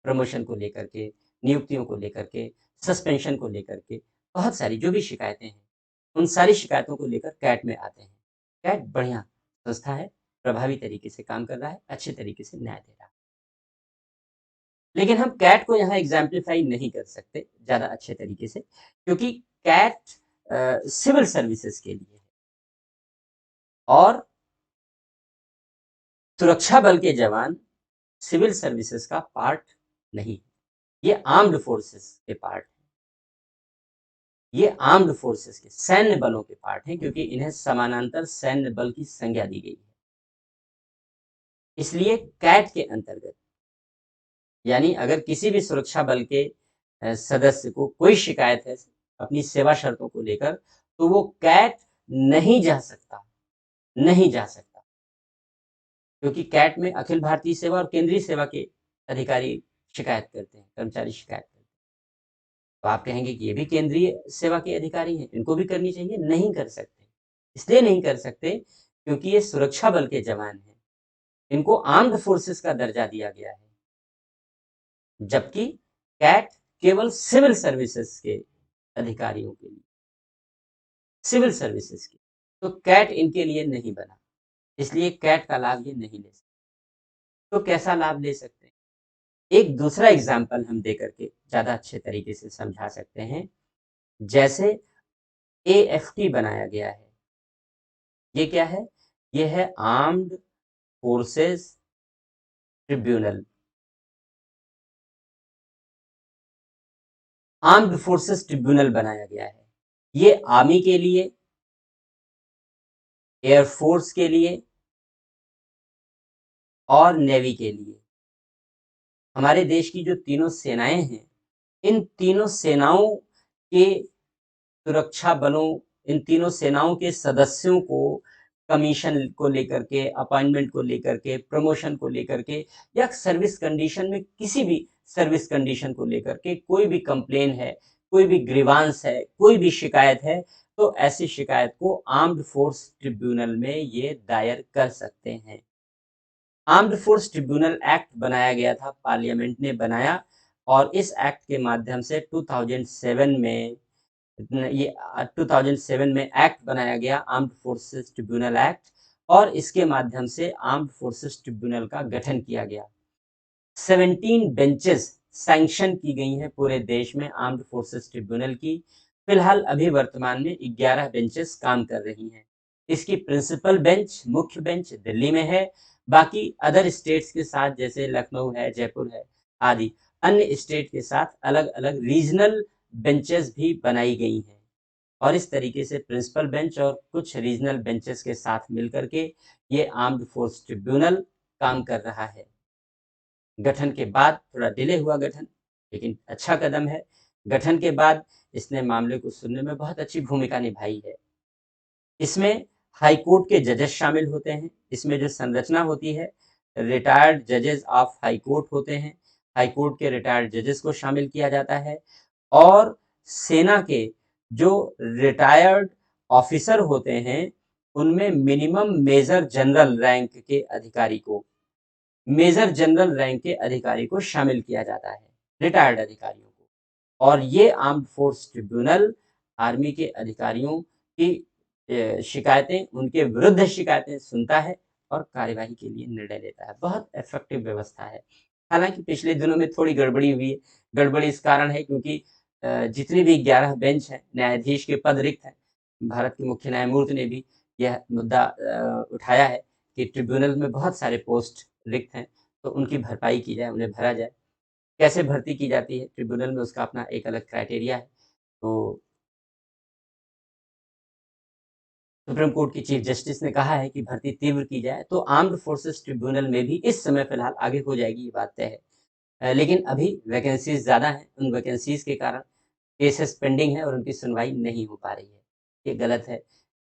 प्रमोशन को लेकर के, नियुक्तियों को लेकर के, सस्पेंशन को लेकर के, बहुत सारी जो भी शिकायतें हैं, उन सारी शिकायतों को लेकर कैट में आते हैं। कैट बढ़िया संस्था है, प्रभावी तरीके से काम कर रहा है, अच्छे तरीके से न्याय दे रहा है। लेकिन हम कैट को यहाँ एग्जाम्पलीफाई नहीं कर सकते ज़्यादा अच्छे तरीके से, क्योंकि कैट सिविल सर्विसेज के लिए है और सुरक्षा बल के जवान सिविल सर्विसेज का पार्ट नहीं, ये आर्म्ड फोर्सेस के पार्ट है, ये आर्म्ड फोर्सेस के सैन्य बलों के पार्ट हैं, क्योंकि इन्हें समानांतर सैन्य बल की संज्ञा दी गई है। इसलिए कैट के अंतर्गत, यानी अगर किसी भी सुरक्षा बल के सदस्य को कोई शिकायत है अपनी सेवा शर्तों को लेकर, तो वो कैट नहीं जा सकता, नहीं जा सकता, क्योंकि कैट में अखिल भारतीय सेवा और केंद्रीय सेवा के अधिकारी शिकायत करते हैं, कर्मचारी शिकायत करते हैं। तो आप कहेंगे कि ये भी केंद्रीय सेवा के अधिकारी हैं, इनको भी करनी चाहिए, नहीं कर सकते। इसलिए नहीं कर सकते क्योंकि ये सुरक्षा बल के जवान हैं, इनको आर्म्ड फोर्सेस का दर्जा दिया गया है, जबकि कैट केवल सिविल सर्विसेज के अधिकारियों के लिए, सिविल सर्विसेज के, तो कैट इनके लिए नहीं बना, इसलिए कैट का लाभ ये नहीं ले सकते। तो कैसा लाभ ले सकते हैं? एक दूसरा एग्जाम्पल हम दे करके ज़्यादा अच्छे तरीके से समझा सकते हैं। जैसे एएफटी बनाया गया है, ये क्या है? ये है armed forces tribunal. Armed forces tribunal बनाया गया है, ये आर्मी के लिए, एयरफोर्स के लिए और नेवी के लिए। हमारे देश की जो तीनों सेनाएं हैं, इन तीनों सेनाओं के सुरक्षा बलों, इन तीनों सेनाओं के सदस्यों को कमीशन को लेकर के, अपॉइंटमेंट को लेकर के, प्रमोशन को लेकर के, या सर्विस कंडीशन में किसी भी सर्विस कंडीशन को लेकर के कोई भी कंप्लेन है, कोई भी ग्रीवांस है, कोई भी शिकायत है, तो ऐसी शिकायत को आर्म्ड फोर्स ट्रिब्यूनल में ये दायर कर सकते हैं। आर्म्ड फोर्स ट्रिब्यूनल एक्ट बनाया गया था, पार्लियामेंट ने बनाया, और इस एक्ट के माध्यम से 2007 में ये 2007 में एक्ट बनाया गया, आर्म्ड फोर्सेस ट्रिब्यूनल एक्ट, और इसके माध्यम से आर्म्ड फोर्सेस ट्रिब्यूनल का गठन किया गया। 17 बेंचेस सैंक्शन की गई हैं पूरे देश में आर्म्ड फोर्सेस ट्रिब्यूनल की। फिलहाल अभी वर्तमान में 11 बेंचेस काम कर रही हैं। इसकी प्रिंसिपल बेंच, मुख्य बेंच दिल्ली में है। बाकी अदर स्टेट्स के साथ, जैसे लखनऊ है, जयपुर है आदि, अन्य स्टेट के साथ अलग अलग रीजनल बेंचेस भी बनाई गई हैं, और इस तरीके से प्रिंसिपल बेंच और कुछ रीजनल बेंचेस के साथ मिलकर के ये आर्म्ड फोर्स ट्रिब्यूनल काम कर रहा है। गठन के बाद थोड़ा डिले हुआ गठन, लेकिन अच्छा कदम है। गठन के बाद इसने मामले को सुनने में बहुत अच्छी भूमिका निभाई है। इसमें हाई कोर्ट के जजेस शामिल होते हैं। इसमें जो संरचना होती है, रिटायर्ड जजेस ऑफ हाई कोर्ट होते हैं। हाई कोर्ट के रिटायर्ड जजेस को शामिल किया जाता है, और सेना के जो रिटायर्ड ऑफिसर होते हैं, उनमें मिनिमम मेजर जनरल रैंक के अधिकारी को, मेजर जनरल रैंक के अधिकारी को शामिल किया जाता है, रिटायर्ड अधिकारियों को। और ये आर्म्ड फोर्स ट्रिब्यूनल आर्मी के अधिकारियों की शिकायतें, उनके विरुद्ध शिकायतें सुनता है और कार्यवाही के लिए निर्णय लेता है। बहुत इफेक्टिव व्यवस्था है। हालांकि पिछले दिनों में थोड़ी गड़बड़ी हुई है। गड़बड़ी इस कारण है क्योंकि जितने भी 11 बेंच हैं, न्यायाधीश के पद रिक्त हैं, भारत के मुख्य न्यायमूर्ति ने भी यह मुद्दा उठाया है कि ट्रिब्यूनल में बहुत सारे पोस्ट रिक्त हैं, तो उनकी भरपाई की जाए, उन्हें भरा जाए। कैसे भर्ती की जाती है ट्रिब्यूनल में, उसका अपना एक अलग क्राइटेरिया है। तो सुप्रीम कोर्ट की चीफ जस्टिस ने कहा है कि भर्ती तीव्र की जाए, तो आर्म्ड फोर्सेस ट्रिब्यूनल में भी इस समय फिलहाल आगे हो जाएगी, ये बात तय है। लेकिन अभी वैकेंसीज ज़्यादा हैं, उन वैकेंसीज के कारण केसेस पेंडिंग है और उनकी सुनवाई नहीं हो पा रही है। ये गलत है।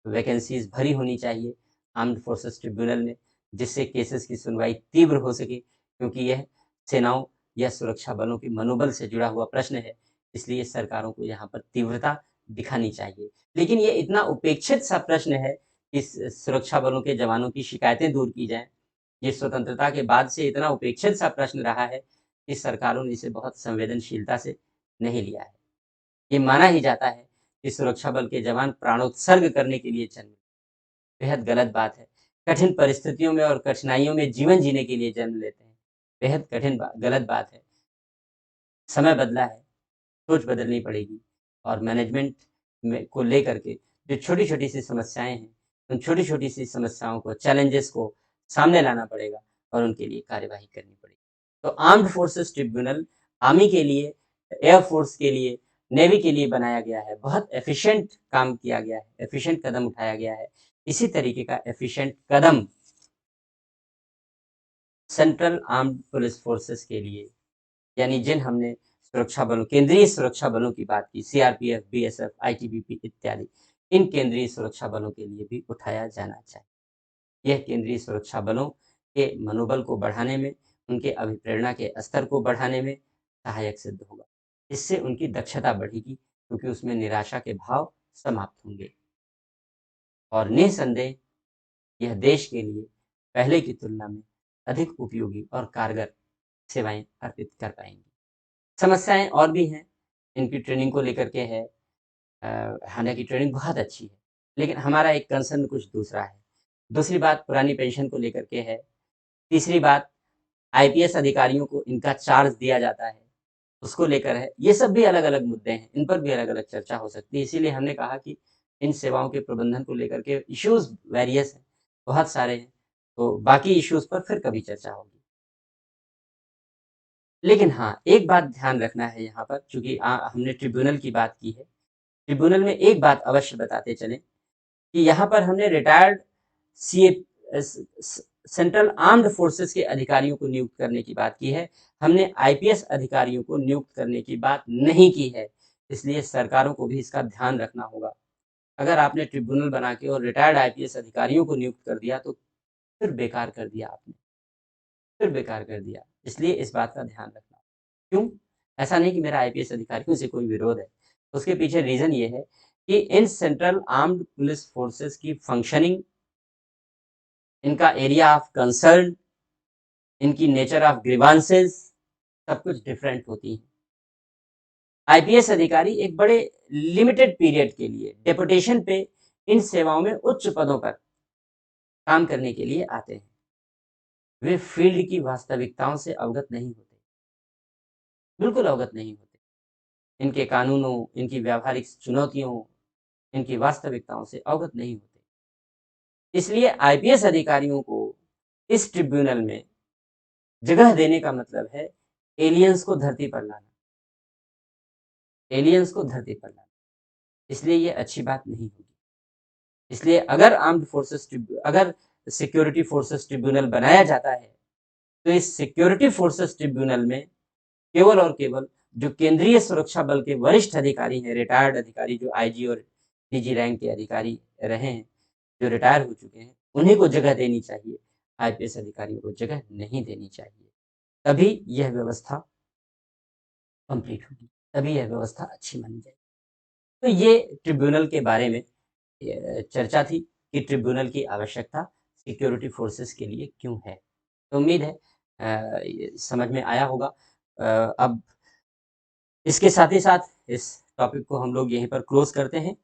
वैकेंसीज भरी होनी चाहिए आर्म्ड फोर्सेस ट्रिब्यूनल में, जिससे केसेस की सुनवाई तीव्र हो सके, क्योंकि यह सेनाओं या सुरक्षा बलों के मनोबल से जुड़ा हुआ प्रश्न है। इसलिए सरकारों को यहाँ पर तीव्रता दिखानी चाहिए। लेकिन ये इतना उपेक्षित सा प्रश्न है कि सुरक्षा बलों के जवानों की शिकायतें दूर की जाएं। ये स्वतंत्रता के बाद से इतना उपेक्षित सा प्रश्न रहा है कि सरकारों ने इसे बहुत संवेदनशीलता से नहीं लिया है। ये माना ही जाता है कि सुरक्षा बल के जवान प्राणोत्सर्ग करने के लिए जन्मे। बेहद गलत बात है। कठिन परिस्थितियों में और कठिनाइयों में जीवन जीने के लिए जन्म लेते हैं। बेहद गलत बात है। समय बदला है, सोच बदलनी पड़ेगी, और मैनेजमेंट में को लेकर के जो छोटी-छोटी सी समस्याएँ हैं, उन छोटी-छोटी सी समस्याओं को, चैलेंजेस को सामने लाना पड़ेगा और उनके लिए कार्यवाही करनी पड़ेगी। तो आर्म्ड फोर्सेस ट्रिब्यूनल आर्मी के लिए, एयर फोर्स के लिए, नेवी के लिए बनाया गया है। बहुत एफिशिएंट काम किया गया है, एफिशिएंट कदम उठाया गया है। इसी तरीके का एफिशिएंट कदम सेंट्रल आर्म्ड पुलिस फोर्सेस के लिए, यानी जिन हमने सुरक्षा बलों, केंद्रीय सुरक्षा बलों की बात की, सीआरपीएफ, बीएसएफ, आईटीबीपी इत्यादि, इन केंद्रीय सुरक्षा बलों के लिए भी उठाया जाना चाहिए। यह केंद्रीय सुरक्षा बलों के मनोबल को बढ़ाने में, उनके अभिप्रेरणा के स्तर को बढ़ाने में सहायक सिद्ध होगा। इससे उनकी दक्षता बढ़ेगी, क्योंकि उसमें निराशा के भाव समाप्त होंगे, और निसंदेह यह देश के लिए पहले की तुलना में अधिक उपयोगी और कारगर सेवाएं अर्पित कर पाएंगी। समस्याएं और भी हैं, इनकी ट्रेनिंग को लेकर के है। हालांकि ट्रेनिंग बहुत अच्छी है, लेकिन हमारा एक कंसर्न कुछ दूसरा है। दूसरी बात पुरानी पेंशन को लेकर के है। तीसरी बात आईपीएस अधिकारियों को इनका चार्ज दिया जाता है, उसको लेकर है। ये सब भी अलग-अलग मुद्दे हैं, इन पर भी अलग-अलग चर्चा हो सकती है। इसीलिए हमने कहा कि इन सेवाओं के प्रबंधन को लेकर के इश्यूज़ वेरियस हैं, बहुत सारे हैं, तो बाकी इश्यूज़ पर फिर कभी चर्चा होगी। लेकिन हाँ, एक बात ध्यान रखना है यहाँ पर, चूँकि हमने ट्रिब्यूनल की बात की है। ट्रिब्यूनल में एक बात अवश्य बताते चलें कि यहाँ पर हमने रिटायर्ड सेंट्रल आर्म्ड फोर्सेस के अधिकारियों को नियुक्त करने की बात की है, हमने आईपीएस अधिकारियों को नियुक्त करने की बात नहीं की है। इसलिए सरकारों को भी इसका ध्यान रखना होगा। अगर आपने ट्रिब्यूनल बना के और रिटायर्ड आईपीएस अधिकारियों को नियुक्त कर दिया तो फिर बेकार कर दिया आपने, फिर बेकार कर दिया। इसलिए इस बात का ध्यान रखना। क्यों? ऐसा नहीं कि मेरा आईपीएस अधिकारियों से कोई विरोध है। उसके पीछे रीज़न ये है कि in central armed police forces की फंक्शनिंग, इनका एरिया ऑफ कंसर्न, इनकी नेचर ऑफ ग्रीवांसेस सब कुछ डिफरेंट होती है। आईपीएस अधिकारी एक बड़े लिमिटेड पीरियड के लिए डेपुटेशन पे इन सेवाओं में उच्च पदों पर काम करने के लिए आते हैं। वे फील्ड की वास्तविकताओं से अवगत नहीं होते, बिल्कुल अवगत नहीं होते। इनके कानूनों, इनकी व्यावहारिक चुनौतियों, इनकी वास्तविकताओं से अवगत नहीं होते। इसलिए आईपीएस अधिकारियों को इस ट्रिब्यूनल में जगह देने का मतलब है एलियंस को धरती पर लाना, एलियंस को धरती पर लाना। इसलिए ये अच्छी बात नहीं होगी। इसलिए अगर सिक्योरिटी फोर्सेस ट्रिब्यूनल बनाया जाता है तो इस सिक्योरिटी फोर्सेस ट्रिब्यूनल में केवल और केवल जो केंद्रीय सुरक्षा बल के वरिष्ठ अधिकारी हैं, रिटायर्ड अधिकारी जो आईजी और डीजी रैंक के अधिकारी रहे हैं, जो रिटायर हो चुके हैं, उन्हीं को जगह देनी चाहिए। आईपीएस अधिकारियों को जगह नहीं देनी चाहिए। तभी यह व्यवस्था कंप्लीट होगी, तभी यह व्यवस्था अच्छी मानी जाएगी। तो ये ट्रिब्यूनल के बारे में चर्चा थी कि ट्रिब्यूनल की आवश्यकता सिक्योरिटी फोर्सेस के लिए क्यों है। तो उम्मीद है समझ में आया होगा। अब इसके साथ ही साथ इस टॉपिक को हम लोग यहीं पर क्लोज करते हैं।